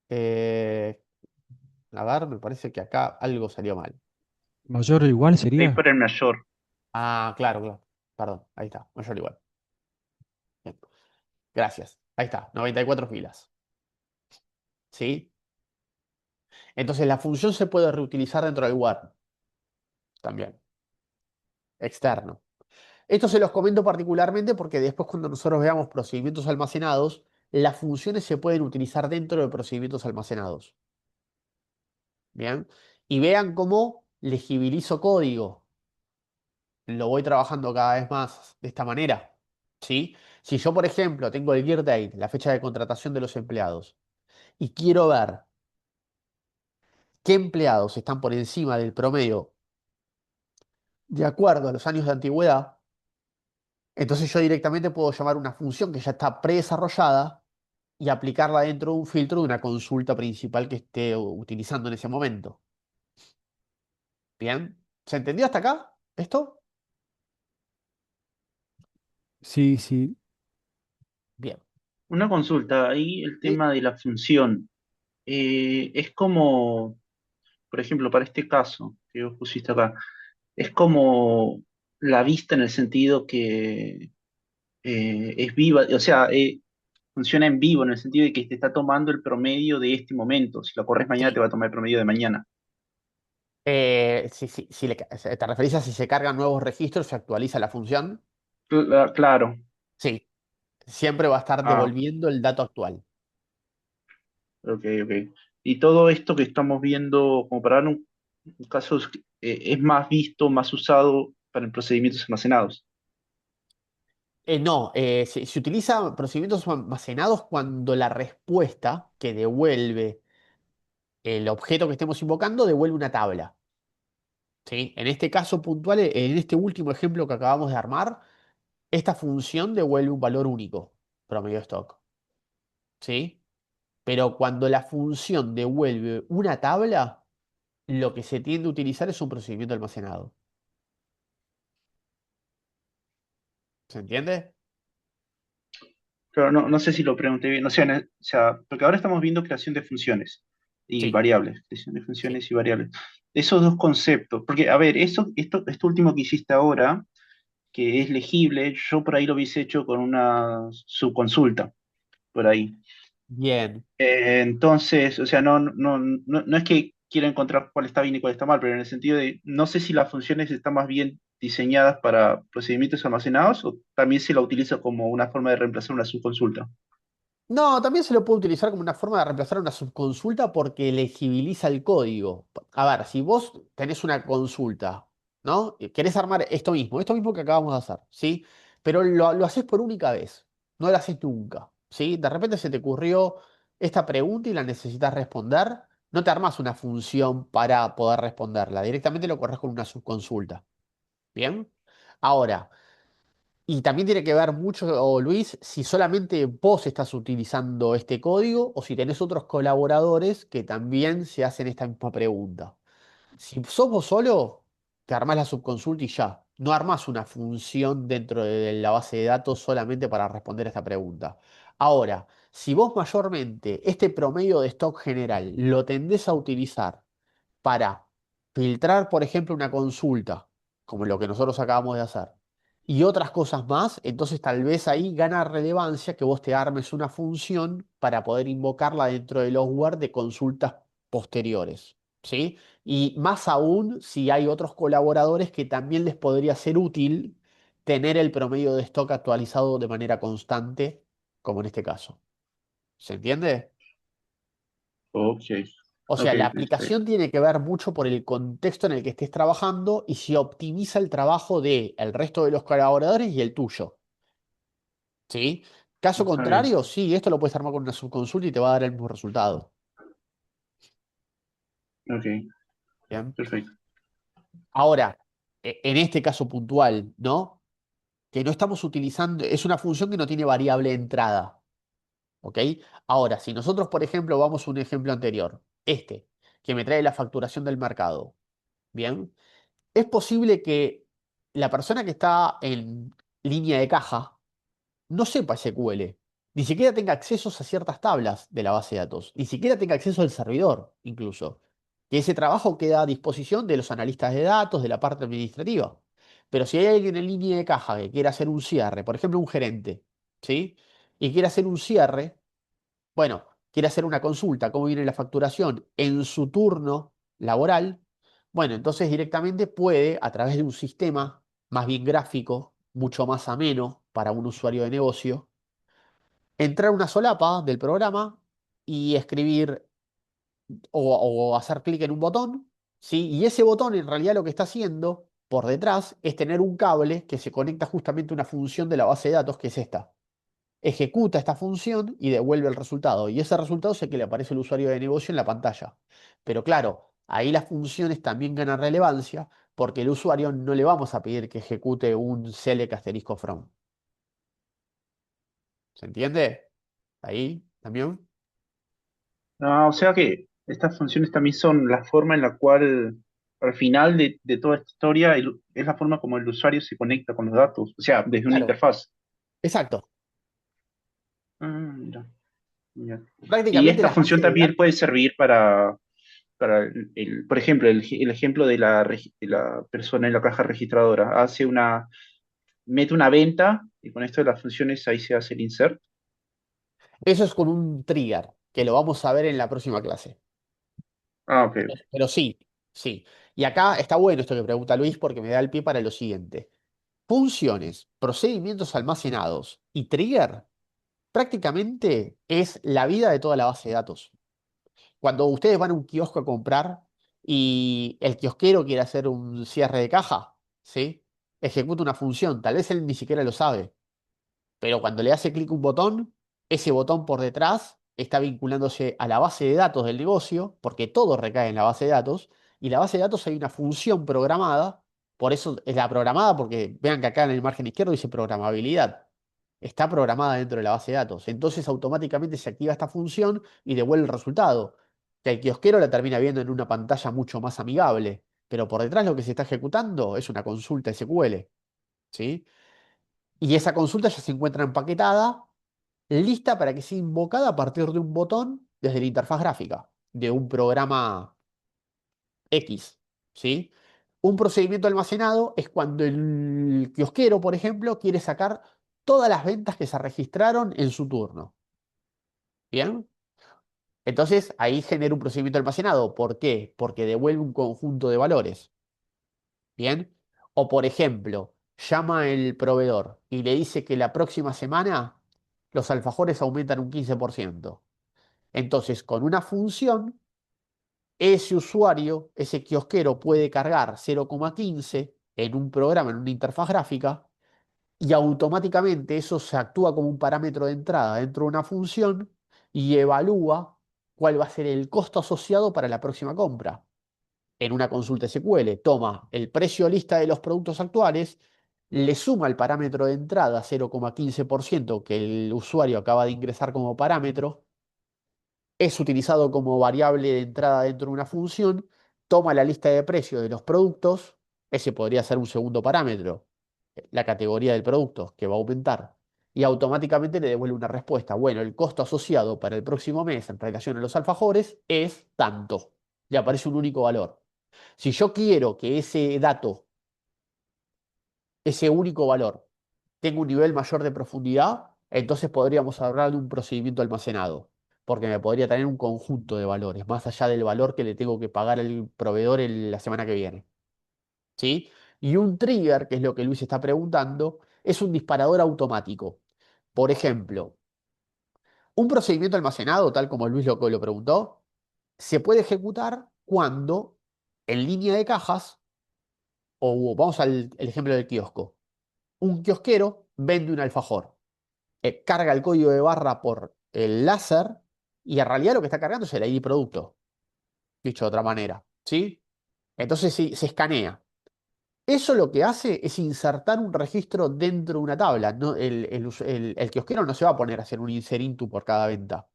Eh, a ver, me parece que acá algo salió mal. Mayor o igual Ahí sería. por el mayor. Ah, claro, claro. Perdón, ahí está, mayor igual. Bien, gracias. Ahí está, 94 filas. ¿Sí? Entonces la función se puede reutilizar dentro del where también, externo. Esto se los comento particularmente porque después cuando nosotros veamos procedimientos almacenados, las funciones se pueden utilizar dentro de procedimientos almacenados. Bien. Y vean cómo legibilizo código. Lo voy trabajando cada vez más de esta manera. ¿Sí? Si yo, por ejemplo, tengo el gear date, la fecha de contratación de los empleados, y quiero ver qué empleados están por encima del promedio de acuerdo a los años de antigüedad, entonces yo directamente puedo llamar una función que ya está predesarrollada y aplicarla dentro de un filtro de una consulta principal que esté utilizando en ese momento. ¿Bien? ¿Se entendió hasta acá esto? Sí, sí. Bien. Una consulta, ahí el Sí. tema de la función. Es como, por ejemplo, para este caso que vos pusiste acá, es como la vista en el sentido que es viva, o sea, funciona en vivo en el sentido de que te está tomando el promedio de este momento. Si lo corres mañana, te Sí. va a tomar el promedio de mañana. Sí, sí, sí, ¿te referís a si se cargan nuevos registros, se actualiza la función? Claro. Sí, siempre va a estar Ah, devolviendo el dato actual. ok, ok. Y todo esto que estamos viendo, como para dar un caso, es más visto, más usado para en procedimientos almacenados. No, se utiliza procedimientos almacenados cuando la respuesta que devuelve el objeto que estemos invocando devuelve una tabla. ¿Sí? En este caso puntual, en este último ejemplo que acabamos de armar, esta función devuelve un valor único, promedio stock. ¿Sí? Pero cuando la función devuelve una tabla, lo que se tiende a utilizar es un procedimiento almacenado. ¿Se entiende? Pero no sé si lo pregunté bien. O sea, porque ahora estamos viendo creación de funciones y Sí, variables, creación de sí. funciones y variables. Esos dos conceptos, porque, a ver, esto último que hiciste ahora, que es legible, yo por ahí lo hubiese hecho con una subconsulta, por ahí. Bien. Entonces, o sea, no es que quiera encontrar cuál está bien y cuál está mal, pero en el sentido de, no sé si las funciones están más bien diseñadas para procedimientos almacenados o también se la utiliza como una forma de reemplazar una subconsulta. No, también se lo puede utilizar como una forma de reemplazar una subconsulta porque legibiliza el código. A ver, si vos tenés una consulta, ¿no? Y querés armar esto mismo que acabamos de hacer, ¿sí? Pero lo haces por única vez, no lo haces nunca, ¿sí? De repente se te ocurrió esta pregunta y la necesitas responder, no te armas una función para poder responderla, directamente lo corres con una subconsulta, ¿bien? Ahora. Y también tiene que ver mucho, Luis, si solamente vos estás utilizando este código o si tenés otros colaboradores que también se hacen esta misma pregunta. Si sos vos solo, te armás la subconsulta y ya. No armás una función dentro de la base de datos solamente para responder esta pregunta. Ahora, si vos mayormente este promedio de stock general lo tendés a utilizar para filtrar, por ejemplo, una consulta, como lo que nosotros acabamos de hacer, y otras cosas más, entonces tal vez ahí gana relevancia que vos te armes una función para poder invocarla dentro del logware de consultas posteriores, ¿sí? Y más aún si hay otros colaboradores que también les podría ser útil tener el promedio de stock actualizado de manera constante, como en este caso. ¿Se entiende? Ok, O sea, ok, la está bien. aplicación tiene que ver mucho por el contexto en el que estés trabajando y si optimiza el trabajo de el resto de los colaboradores y el tuyo, ¿sí? Caso Está bien. contrario, sí, esto lo puedes armar con una subconsulta y te va a dar el mismo resultado. Ok, ¿Bien? perfecto. Ahora, en este caso puntual, ¿no? Que no estamos utilizando, es una función que no tiene variable de entrada, ¿ok? Ahora, si nosotros, por ejemplo, vamos a un ejemplo anterior, este, que me trae la facturación del mercado, ¿bien? Es posible que la persona que está en línea de caja no sepa SQL, ni siquiera tenga accesos a ciertas tablas de la base de datos, ni siquiera tenga acceso al servidor, incluso. Que ese trabajo queda a disposición de los analistas de datos, de la parte administrativa. Pero si hay alguien en línea de caja que quiera hacer un cierre, por ejemplo, un gerente, ¿sí? Y quiere hacer un cierre, bueno, quiere hacer una consulta, cómo viene la facturación en su turno laboral, bueno, entonces directamente puede, a través de un sistema más bien gráfico, mucho más ameno para un usuario de negocio, entrar a una solapa del programa y escribir o hacer clic en un botón, ¿sí? Y ese botón en realidad lo que está haciendo por detrás es tener un cable que se conecta justamente a una función de la base de datos que es esta. Ejecuta esta función y devuelve el resultado. Y ese resultado es el que le aparece al usuario de negocio en la pantalla. Pero claro, ahí las funciones también ganan relevancia porque el usuario no le vamos a pedir que ejecute un select asterisco from. ¿Se entiende? Ahí también. O sea que estas funciones también son la forma en la cual, al final de toda esta historia, es la forma como el usuario se conecta con los datos, o sea, desde una Claro, interfaz. exacto. Mira, mira. Y Prácticamente esta las función bases de también puede datos. servir para por ejemplo, el ejemplo de la persona en la caja registradora. Mete una venta y con esto de las funciones ahí se hace el insert. Eso es con un trigger, que lo vamos a ver en la próxima clase. Ah, ok. Pero sí, sí. Y acá está bueno esto que pregunta Luis porque me da el pie para lo siguiente. Funciones, procedimientos almacenados y trigger prácticamente es la vida de toda la base de datos. Cuando ustedes van a un kiosco a comprar y el kiosquero quiere hacer un cierre de caja, ¿sí? Ejecuta una función, tal vez él ni siquiera lo sabe, pero cuando le hace clic un botón, ese botón por detrás está vinculándose a la base de datos del negocio, porque todo recae en la base de datos, y la base de datos hay una función programada, por eso es la programada, porque vean que acá en el margen izquierdo dice programabilidad. está programada dentro de la base de datos. Entonces automáticamente se activa esta función y devuelve el resultado, que el kiosquero la termina viendo en una pantalla mucho más amigable, pero por detrás lo que se está ejecutando es una consulta SQL, ¿sí? Y esa consulta ya se encuentra empaquetada, lista para que sea invocada a partir de un botón desde la interfaz gráfica de un programa X, ¿sí? Un procedimiento almacenado es cuando el kiosquero, por ejemplo, quiere sacar todas las ventas que se registraron en su turno. ¿Bien? Entonces ahí genera un procedimiento almacenado. ¿Por qué? Porque devuelve un conjunto de valores. ¿Bien? O por ejemplo, llama el proveedor y le dice que la próxima semana los alfajores aumentan un 15%. Entonces, con una función, ese usuario, ese kiosquero puede cargar 0,15 en un programa, en una interfaz gráfica, y automáticamente eso se actúa como un parámetro de entrada dentro de una función y evalúa cuál va a ser el costo asociado para la próxima compra. En una consulta SQL, toma el precio lista de los productos actuales, le suma el parámetro de entrada 0,15% que el usuario acaba de ingresar como parámetro, es utilizado como variable de entrada dentro de una función, toma la lista de precios de los productos, ese podría ser un segundo parámetro, la categoría del producto que va a aumentar, y automáticamente le devuelve una respuesta. Bueno, el costo asociado para el próximo mes en relación a los alfajores es tanto. Le aparece un único valor. Si yo quiero que ese dato, ese único valor, tenga un nivel mayor de profundidad, entonces podríamos hablar de un procedimiento almacenado, porque me podría tener un conjunto de valores, más allá del valor que le tengo que pagar al proveedor la semana que viene. ¿Sí? Y un trigger, que es lo que Luis está preguntando, es un disparador automático. Por ejemplo, un procedimiento almacenado, tal como Luis lo preguntó, se puede ejecutar cuando en línea de cajas, o vamos al el ejemplo del kiosco, un kiosquero vende un alfajor, carga el código de barra por el láser y en realidad lo que está cargando es el ID producto, dicho de otra manera, ¿sí? Entonces sí, se escanea. Eso lo que hace es insertar un registro dentro de una tabla. El kiosquero no se va a poner a hacer un insert into por cada venta.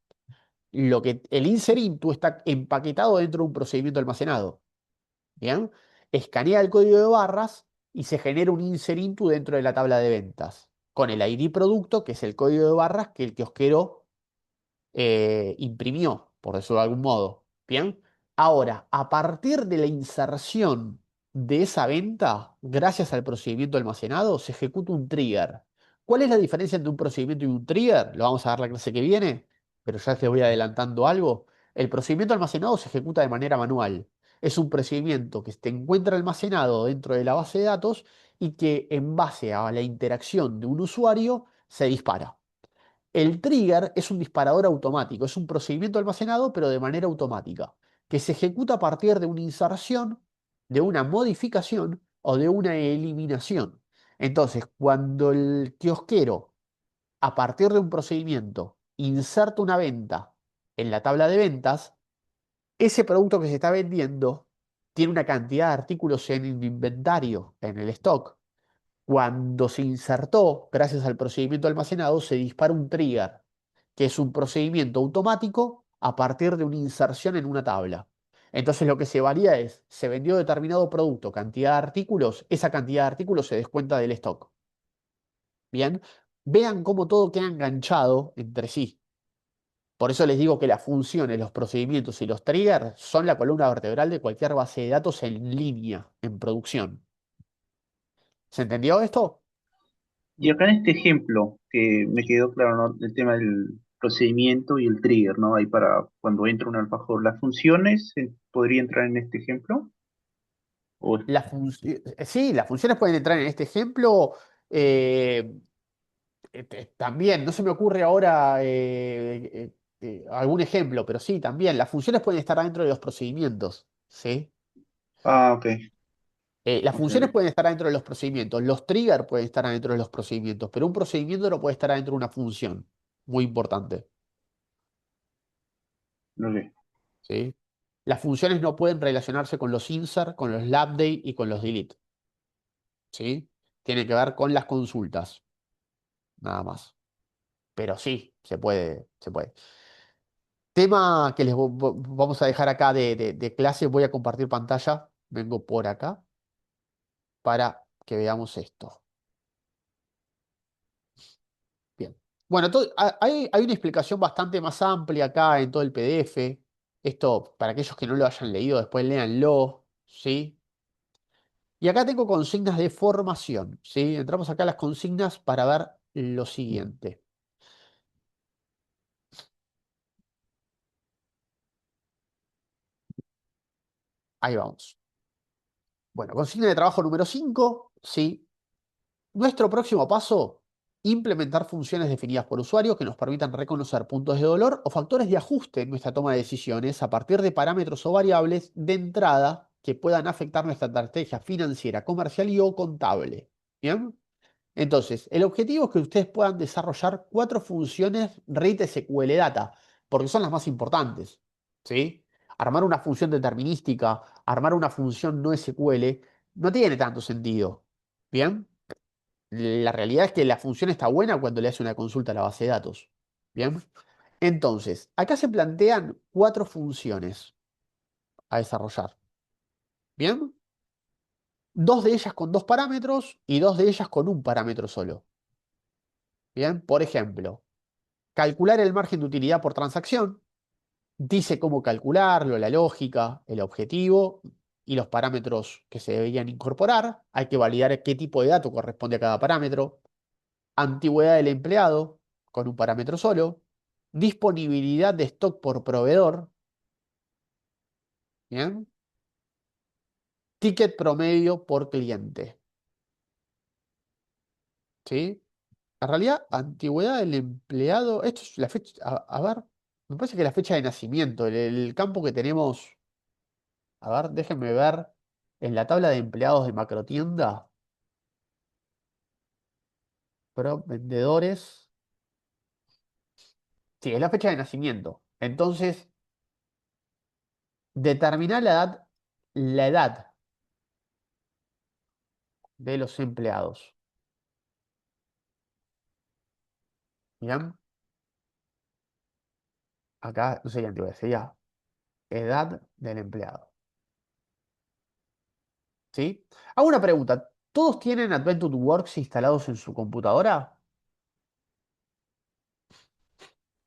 El insert into está empaquetado dentro de un procedimiento almacenado. ¿Bien? Escanea el código de barras y se genera un insert into dentro de la tabla de ventas, con el ID producto, que es el código de barras que el kiosquero imprimió, por decirlo de algún modo. Bien. Ahora, a partir de la inserción de esa venta, gracias al procedimiento almacenado, se ejecuta un trigger. ¿Cuál es la diferencia entre un procedimiento y un trigger? Lo vamos a ver la clase que viene, pero ya te voy adelantando algo. El procedimiento almacenado se ejecuta de manera manual. Es un procedimiento que se encuentra almacenado dentro de la base de datos y que en base a la interacción de un usuario se dispara. El trigger es un disparador automático, es un procedimiento almacenado, pero de manera automática, que se ejecuta a partir de una inserción, de una modificación o de una eliminación. Entonces, cuando el kiosquero, a partir de un procedimiento, inserta una venta en la tabla de ventas, ese producto que se está vendiendo tiene una cantidad de artículos en el inventario, en el stock. Cuando se insertó, gracias al procedimiento almacenado, se dispara un trigger, que es un procedimiento automático a partir de una inserción en una tabla. Entonces lo que se varía es, se vendió determinado producto, cantidad de artículos, esa cantidad de artículos se descuenta del stock. Bien, vean cómo todo queda enganchado entre sí. Por eso les digo que las funciones, los procedimientos y los triggers son la columna vertebral de cualquier base de datos en línea, en producción. ¿Se entendió esto? Y acá en este ejemplo, que me quedó claro, ¿no? El tema del procedimiento y el trigger, ¿no? Ahí para cuando entra un alfajor, ¿las funciones podría entrar en este ejemplo? ¿O Sí, las funciones pueden entrar en este ejemplo. eh, También, no se me ocurre ahora algún ejemplo, pero sí, también. Las funciones pueden estar dentro de los procedimientos. ¿Sí? ok, Las ok, funciones ok, pueden estar dentro de los procedimientos. Los triggers pueden estar dentro de los procedimientos, pero un procedimiento no puede estar dentro de una función. Muy importante. ok. ¿Sí? Las funciones no pueden relacionarse con los insert, con los update y con los delete. ¿Sí? Tiene que ver con las consultas. Nada más. pero sí, se puede, se puede. Tema que vamos a dejar acá de clase, voy a compartir pantalla, vengo por acá para que veamos esto. Bien. Bueno, hay una explicación bastante más amplia acá en todo el PDF. Esto, para aquellos que no lo hayan leído, después léanlo, ¿sí? Y acá tengo consignas de formación, ¿sí? Entramos acá a las consignas para ver lo siguiente. Ahí vamos. Bueno, consigna de trabajo número 5, ¿sí? Nuestro próximo paso, implementar funciones definidas por usuario que nos permitan reconocer puntos de dolor o factores de ajuste en nuestra toma de decisiones a partir de parámetros o variables de entrada que puedan afectar nuestra estrategia financiera, comercial y o contable. ¿Bien? Entonces, el objetivo es que ustedes puedan desarrollar 4 funciones Rate SQL Data, porque son las más importantes. ¿Sí? Armar una función determinística, armar una función no SQL, no tiene tanto sentido. ¿Bien? La realidad es que la función está buena cuando le hace una consulta a la base de datos. Bien. Entonces, acá se plantean 4 funciones a desarrollar. Bien. 2 de ellas con 2 parámetros y 2 de ellas con un parámetro solo. Bien. Por ejemplo, calcular el margen de utilidad por transacción. Dice cómo calcularlo, la lógica, el objetivo y los parámetros que se deberían incorporar. Hay que validar qué tipo de dato corresponde a cada parámetro. Antigüedad del empleado, con un parámetro solo, disponibilidad de stock por proveedor, ¿bien? Ticket promedio por cliente, ¿sí? En realidad, antigüedad del empleado, esto es la fecha, a ver, me parece que la fecha de nacimiento, el campo que tenemos, a ver, déjenme ver, en la tabla de empleados de macrotienda, vendedores, sí, es la fecha de nacimiento. Entonces, determinar la edad de los empleados. ¿Bien? Acá no sería antigüedad, sería edad del empleado. ¿Sí? Hago una pregunta. ¿Todos tienen Adventure Works instalados en su computadora?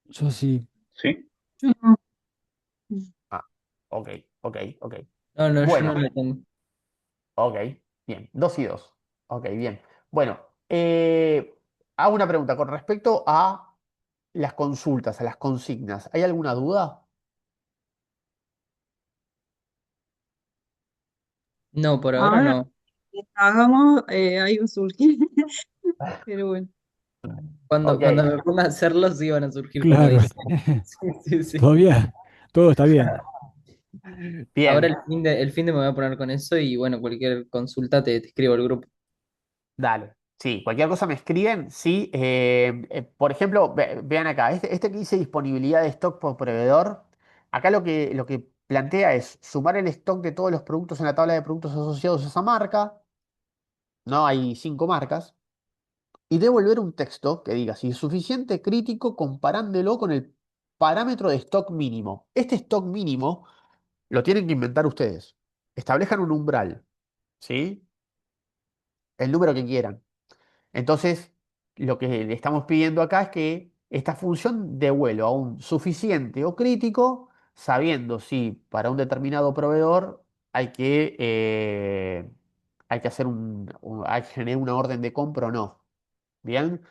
Yo sí. ¿Sí? Yo no. Ah, ok, ok, ok. No, no, yo no Bueno, lo tengo. ok, bien. 2 y 2. Ok, bien. Bueno, hago una pregunta con respecto a las consultas, a las consignas. ¿Hay alguna duda? No, por ahora Ahora no. que hagamos, ahí va a surgir. Pero bueno. Cuando, Ok, cuando me ponga a hacerlos, sí van a surgir, como Claro. dice. Sí, sí, sí. Todavía, todo está bien. Ahora bien. el fin de me voy a poner con eso y bueno, cualquier consulta te escribo al grupo. Dale. Sí, cualquier cosa me escriben. Sí, por ejemplo, vean acá, este que dice disponibilidad de stock por proveedor, acá lo que plantea es sumar el stock de todos los productos en la tabla de productos asociados a esa marca, ¿no? Hay 5 marcas, y devolver un texto que diga si es suficiente, crítico, comparándolo con el parámetro de stock mínimo. Este stock mínimo lo tienen que inventar ustedes. Establezcan un umbral, ¿sí? El número que quieran. Entonces, lo que le estamos pidiendo acá es que esta función devuelva un suficiente o crítico, sabiendo si para un determinado proveedor hay que hacer hay que generar una orden de compra o no. Bien,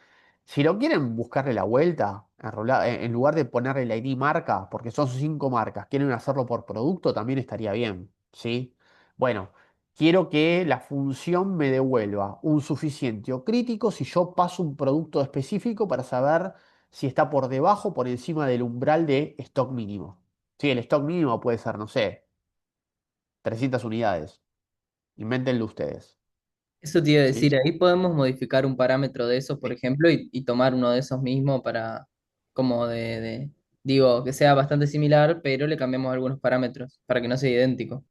si lo quieren buscarle la vuelta, en lugar de ponerle la ID marca, porque son 5 marcas, quieren hacerlo por producto, también estaría bien, ¿sí? Bueno, quiero que la función me devuelva un suficiente o crítico si yo paso un producto específico para saber si está por debajo o por encima del umbral de stock mínimo. Sí, el stock mínimo puede ser, no sé, 300 unidades. Invéntenlo ustedes, Eso te iba a ¿sí? decir, ahí podemos modificar un parámetro de esos, por Sí. ejemplo, y tomar uno de esos mismos para, como digo, que sea bastante similar, pero le cambiamos algunos parámetros para que no sea idéntico.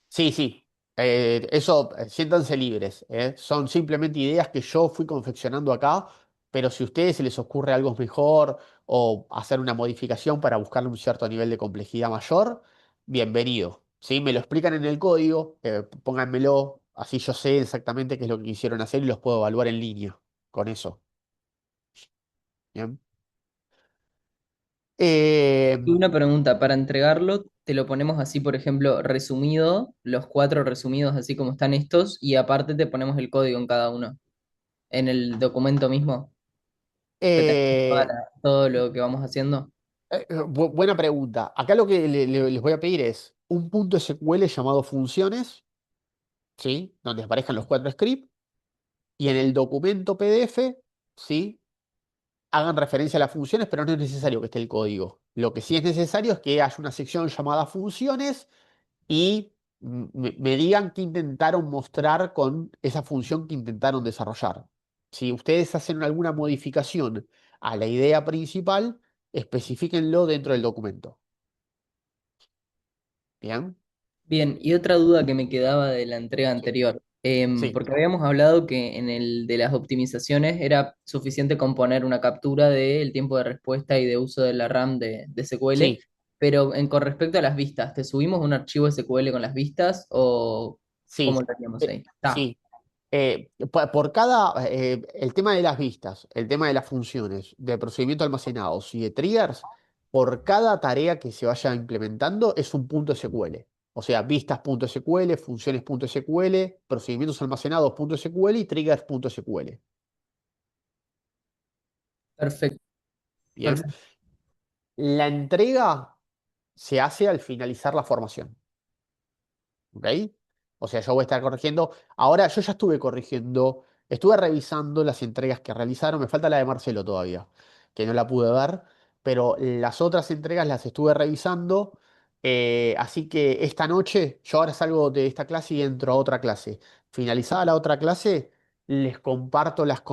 Sí, sí. Eso, siéntanse libres, ¿eh? Son simplemente ideas que yo fui confeccionando acá pero si a ustedes se les ocurre algo mejor o hacer una modificación para buscarle un cierto nivel de complejidad mayor, bienvenido. ¿Sí? Me lo explican en el código, pónganmelo, así yo sé exactamente qué es lo que quisieron hacer y los puedo evaluar en línea con eso. ¿Bien? Eh, Y una pregunta, para entregarlo, te lo ponemos así, por ejemplo, resumido, los cuatro resumidos así como están estos, y aparte te ponemos el código en cada uno, en el documento mismo, que tenés eh, todo lo que vamos haciendo. buena pregunta. Acá lo que les voy a pedir es un punto SQL llamado funciones, ¿sí? Donde aparezcan los cuatro scripts, y en el documento PDF, ¿sí? Hagan referencia a las funciones, pero no es necesario que esté el código. Lo que sí es necesario es que haya una sección llamada funciones y me digan qué intentaron mostrar con esa función que intentaron desarrollar. Si ustedes hacen alguna modificación a la idea principal, especifíquenlo dentro del documento. ¿Bien? Bien, y otra duda que me quedaba de la entrega Sí. anterior, Sí, porque habíamos hablado que en el de las optimizaciones era suficiente con poner una captura del tiempo de respuesta y de uso de la RAM de SQL, sí, pero con respecto a las vistas, ¿te subimos un archivo SQL con las vistas o cómo sí, lo haríamos ahí? Está. sí. Por cada, el tema de las vistas, el tema de las funciones, de procedimiento almacenados y de triggers, por cada tarea que se vaya implementando es un punto SQL. O sea, vistas.sql, funciones.sql, procedimientos almacenados.sql y triggers.sql. Perfecto, Bien. perfecto. La entrega se hace al finalizar la formación. ¿Ok? O sea, yo voy a estar corrigiendo. Ahora, yo ya estuve corrigiendo, estuve revisando las entregas que realizaron. Me falta la de Marcelo todavía, que no la pude ver, pero las otras entregas las estuve revisando. Así que esta noche, yo ahora salgo de esta clase y entro a otra clase. Finalizada la otra clase, les comparto las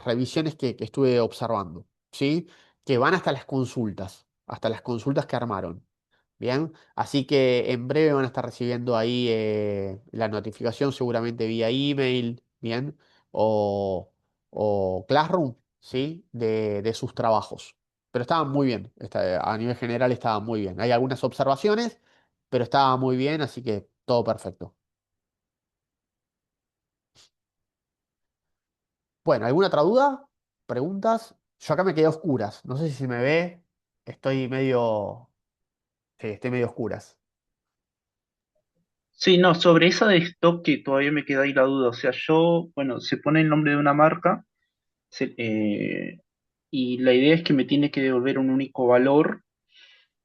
revisiones que estuve observando, ¿sí? Que van hasta las consultas que armaron. Bien, así que en breve van a estar recibiendo ahí la notificación, seguramente vía email, bien, o, o Classroom, ¿sí? De sus trabajos. Pero estaban muy bien, a nivel general estaban muy bien. Hay algunas observaciones, pero estaba muy bien, así que todo perfecto. Bueno, ¿alguna otra duda? ¿Preguntas? Yo acá me quedé a oscuras, no sé si se me ve, estoy medio, sí, estoy medio a oscuras. Sí, no, sobre esa de stock que todavía me queda ahí la duda. O sea, yo, bueno, se pone el nombre de una marca se- eh, y la idea es que me tiene que devolver un único valor,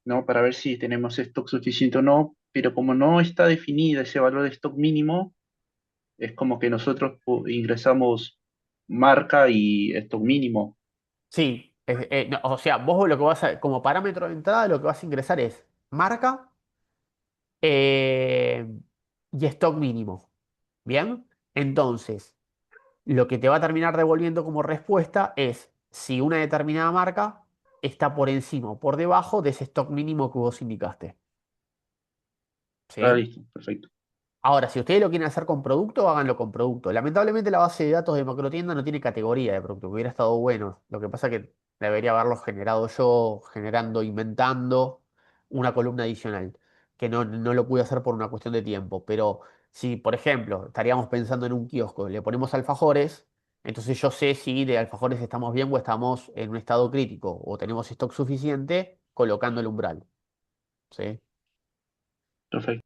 ¿no? Para ver si tenemos stock suficiente o no. Pero como no está definida ese valor de stock mínimo, es como que nosotros ingresamos marca y stock mínimo. Sí, no, o sea, vos lo que vas a, como parámetro de entrada, lo que vas a ingresar es marca eh, y stock mínimo. Bien, entonces, lo que te va a terminar devolviendo como respuesta es si una determinada marca está por encima o por debajo de ese stock mínimo que vos indicaste. Ah, ¿Sí? listo, perfecto. Ahora, si ustedes lo quieren hacer con producto, háganlo con producto. Lamentablemente la base de datos de Macrotienda no tiene categoría de producto, que hubiera estado bueno. Lo que pasa es que debería haberlo generado yo, generando, inventando una columna adicional, que no lo pude hacer por una cuestión de tiempo. Pero si, por ejemplo, estaríamos pensando en un kiosco, le ponemos alfajores, entonces yo sé si de alfajores estamos bien o estamos en un estado crítico, o tenemos stock suficiente colocando el umbral. ¿Sí? Perfecto.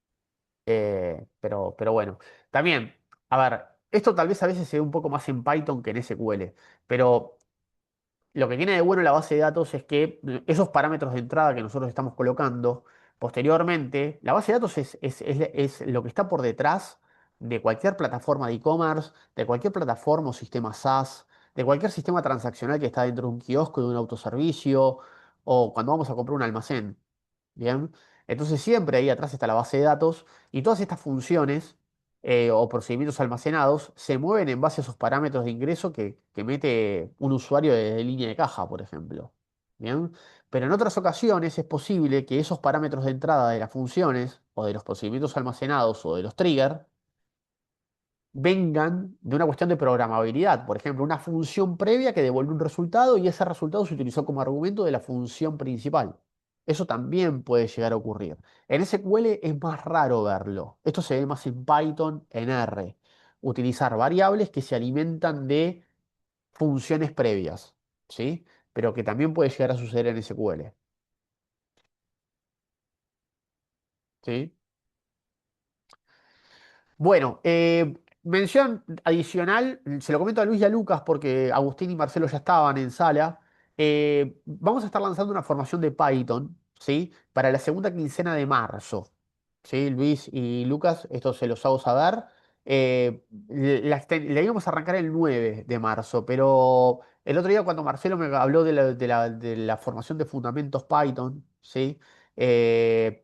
Pero bueno, también, a ver, esto tal vez a veces se ve un poco más en Python que en SQL, pero lo que tiene de bueno la base de datos es que esos parámetros de entrada que nosotros estamos colocando, posteriormente, la base de datos es lo que está por detrás de cualquier plataforma de e-commerce, de cualquier plataforma o sistema SaaS, de cualquier sistema transaccional que está dentro de un kiosco, de un autoservicio, o cuando vamos a comprar un almacén. Bien, entonces siempre ahí atrás está la base de datos y todas estas funciones o procedimientos almacenados se mueven en base a esos parámetros de ingreso que mete un usuario de línea de caja, por ejemplo. Bien, pero en otras ocasiones es posible que esos parámetros de entrada de las funciones o de los procedimientos almacenados o de los triggers vengan de una cuestión de programabilidad. Por ejemplo, una función previa que devuelve un resultado y ese resultado se utilizó como argumento de la función principal. Eso también puede llegar a ocurrir. En SQL es más raro verlo. Esto se ve más en Python, en R. Utilizar variables que se alimentan de funciones previas, ¿sí? Pero que también puede llegar a suceder en SQL, ¿sí? Bueno, mención adicional, se lo comento a Luis y a Lucas porque Agustín y Marcelo ya estaban en sala. Vamos a estar lanzando una formación de Python, ¿sí? Para la segunda quincena de marzo, ¿sí? Luis y Lucas, esto se los hago saber. La íbamos a arrancar el 9 de marzo, pero el otro día cuando Marcelo me habló de la formación de fundamentos Python, ¿sí? Eh,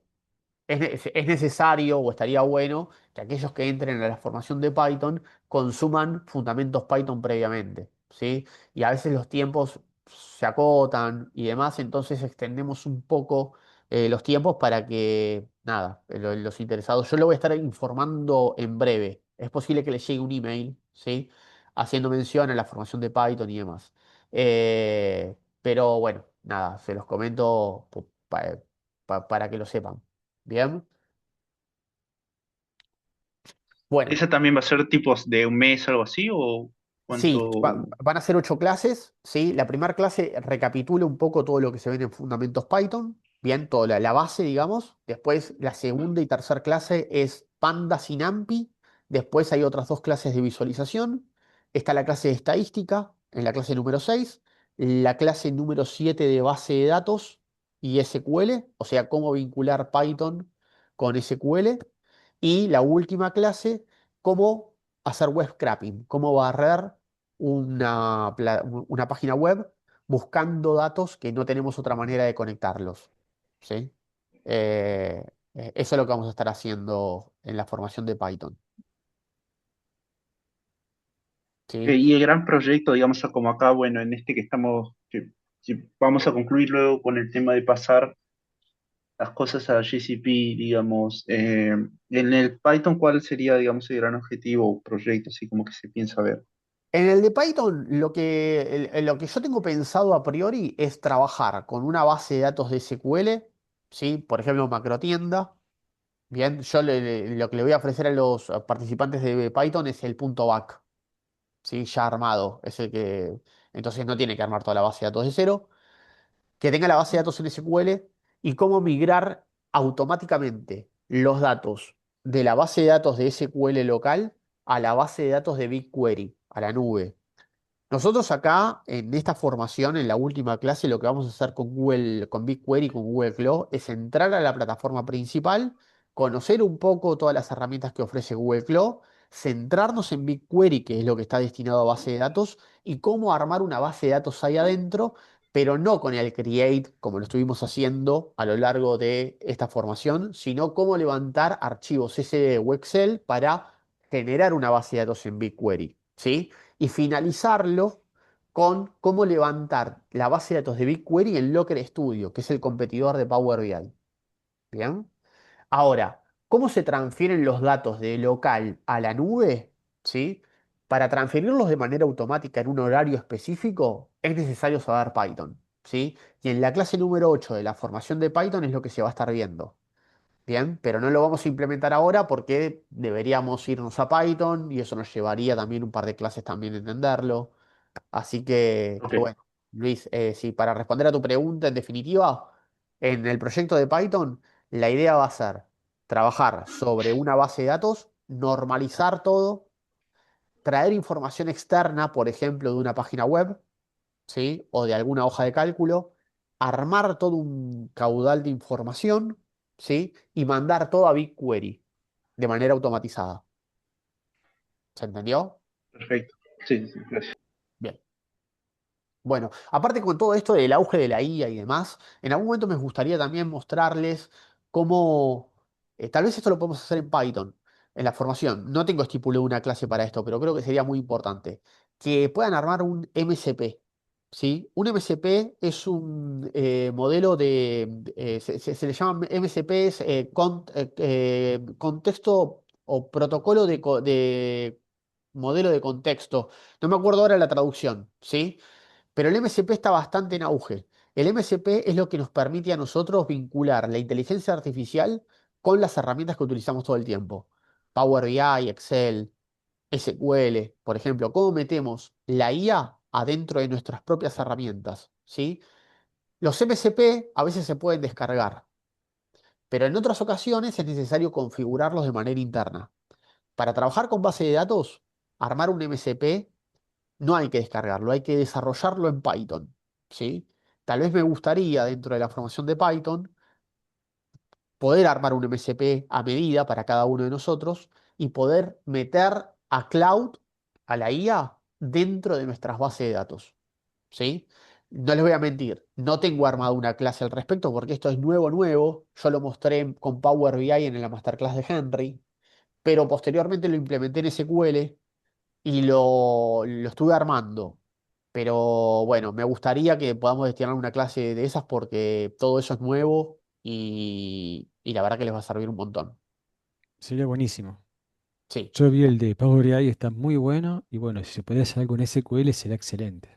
es necesario o estaría bueno que aquellos que entren a la formación de Python consuman fundamentos Python previamente, ¿sí? Y a veces los tiempos se acotan y demás, entonces extendemos un poco los tiempos para que, nada, los interesados, yo lo voy a estar informando en breve. Es posible que les llegue un email, ¿sí? Haciendo mención a la formación de Python y demás. Pero bueno, nada, se los comento para que lo sepan. Bien. Bueno, ¿Esa también va a ser tipos de un mes, algo así? ¿O sí, cuánto? van a ser 8 clases, ¿sí? La primera clase recapitula un poco todo lo que se ve en Fundamentos Python, bien, toda la base, digamos. Después, la segunda y tercera clase es Pandas y NumPy. Después hay otras 2 clases de visualización. Está la clase de estadística, en la clase número 6. La clase número 7 de base de datos y SQL, o sea, cómo vincular Python con SQL. Y la última clase, cómo hacer web scraping, cómo barrer una página web buscando datos que no tenemos otra manera de conectarlos. ¿Sí? Eso es lo que vamos a estar haciendo en la formación de Python. ¿Sí? Y el gran proyecto, digamos, como acá, bueno, en este que estamos, que vamos a concluir luego con el tema de pasar las cosas a GCP, digamos, en el Python, ¿cuál sería, digamos, el gran objetivo o proyecto, así como que se piensa ver? En el de Python, lo que yo tengo pensado a priori es trabajar con una base de datos de SQL, ¿sí? Por ejemplo, macrotienda. Bien, yo lo que le voy a ofrecer a los participantes de Python es el punto back, ¿sí? Ya armado. Es el que. Entonces no tiene que armar toda la base de datos de cero. Que tenga la base de datos en SQL y cómo migrar automáticamente los datos de la base de datos de SQL local a la base de datos de BigQuery, a la nube. Nosotros acá, en esta formación, en la última clase, lo que vamos a hacer con Google, con BigQuery, con Google Cloud, es entrar a la plataforma principal, conocer un poco todas las herramientas que ofrece Google Cloud, centrarnos en BigQuery, que es lo que está destinado a base de datos, y cómo armar una base de datos ahí adentro, pero no con el Create, como lo estuvimos haciendo a lo largo de esta formación, sino cómo levantar archivos SD o Excel para generar una base de datos en BigQuery, ¿sí? Y finalizarlo con cómo levantar la base de datos de BigQuery en Locker Studio, que es el competidor de Power BI. ¿Bien? Ahora, ¿cómo se transfieren los datos de local a la nube? ¿Sí? Para transferirlos de manera automática en un horario específico, es necesario saber Python. ¿Sí? Y en la clase número 8 de la formación de Python es lo que se va a estar viendo. Bien, pero no lo vamos a implementar ahora porque deberíamos irnos a Python y eso nos llevaría también un par de clases también entenderlo. Así que Ok, bueno, Luis, sí, para responder a tu pregunta, en definitiva, en el proyecto de Python, la idea va a ser trabajar sobre una base de datos, normalizar todo, traer información externa, por ejemplo, de una página web, ¿sí? O de alguna hoja de cálculo, armar todo un caudal de información, ¿sí? Y mandar todo a BigQuery de manera automatizada. ¿Se entendió? perfecto. Sí, sí, gracias. Bien. Bueno, aparte con todo esto del auge de la IA y demás, en algún momento me gustaría también mostrarles cómo, tal vez esto lo podemos hacer en Python, en la formación. No tengo estipulado una clase para esto, pero creo que sería muy importante. Que puedan armar un MCP, ¿sí? Un MCP es un modelo se le llama MCPs, contexto o protocolo de modelo de contexto. No me acuerdo ahora la traducción, ¿sí? Pero el MCP está bastante en auge. El MCP es lo que nos permite a nosotros vincular la inteligencia artificial con las herramientas que utilizamos todo el tiempo. Power BI, Excel, SQL, por ejemplo. ¿Cómo metemos la IA adentro de nuestras propias herramientas? ¿Sí? Los MCP a veces se pueden descargar, pero en otras ocasiones es necesario configurarlos de manera interna. Para trabajar con base de datos, armar un MCP no hay que descargarlo, hay que desarrollarlo en Python, ¿sí? Tal vez me gustaría, dentro de la formación de Python, poder armar un MCP a medida para cada uno de nosotros y poder meter a Cloud, a la IA, dentro de nuestras bases de datos, ¿sí? No les voy a mentir, no tengo armado una clase al respecto porque esto es nuevo, nuevo. Yo lo mostré con Power BI en la masterclass de Henry, pero posteriormente lo implementé en SQL y lo estuve armando. Pero bueno, me gustaría que podamos destinar una clase de esas porque todo eso es nuevo y la verdad que les va a servir un montón. Sería buenísimo. Sí, Yo vi el de Power BI, está muy bueno. Y bueno, si se pudiera hacer algo en SQL será excelente.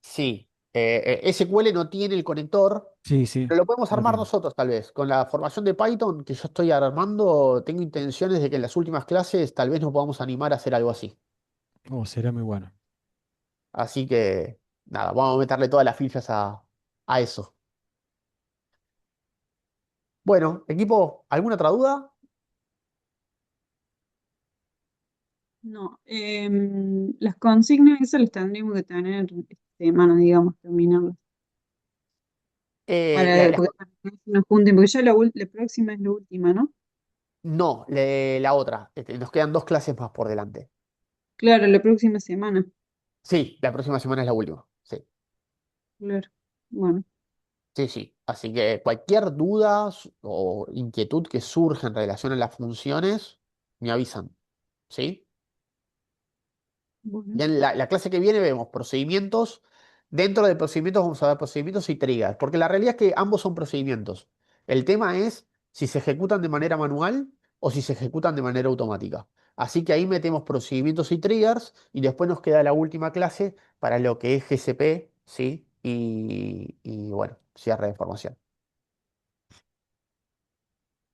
sí. SQL no tiene el conector, Sí, sí, pero lo podemos no armar tiene. nosotros tal vez. Con la formación de Python que yo estoy armando, tengo intenciones de que en las últimas clases tal vez nos podamos animar a hacer algo así. Oh, será muy bueno. Así que nada, vamos a meterle todas las fichas a eso. Bueno, equipo, ¿alguna otra duda? No, las consignas esas las tendríamos que tener esta semana, digamos, terminarlas. Eh, la- Para, las porque para que no se nos junten, porque ya la próxima es la última, ¿no? No, la otra. Nos quedan dos clases más por delante. Claro, la próxima semana. Sí, la próxima semana es la última. Sí, Claro. Bueno, sí, sí. Así que cualquier duda o inquietud que surja en relación a las funciones, me avisan. ¿Sí? bueno, Ya en la clase que viene vemos procedimientos. Dentro de procedimientos vamos a ver procedimientos y triggers, porque la realidad es que ambos son procedimientos. El tema es si se ejecutan de manera manual o si se ejecutan de manera automática. Así que ahí metemos procedimientos y triggers y después nos queda la última clase para lo que es GCP, ¿sí? Y bueno, cierre de formación.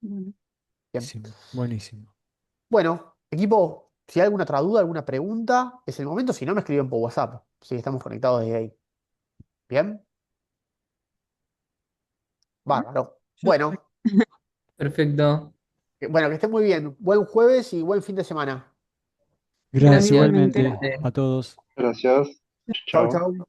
bueno. Bien. Buenísimo, buenísimo. Bueno, equipo, si hay alguna otra duda, alguna pregunta, es el momento. Si no, me escriben por WhatsApp. Sí, estamos conectados desde ahí. Bien, Bueno, bárbaro. yo estoy. Bueno. Perfecto. Bueno, que estén muy bien. Buen jueves y buen fin de semana. Gracias Igualmente. igualmente Gracias. a todos. Gracias. Chau, Chao. chau.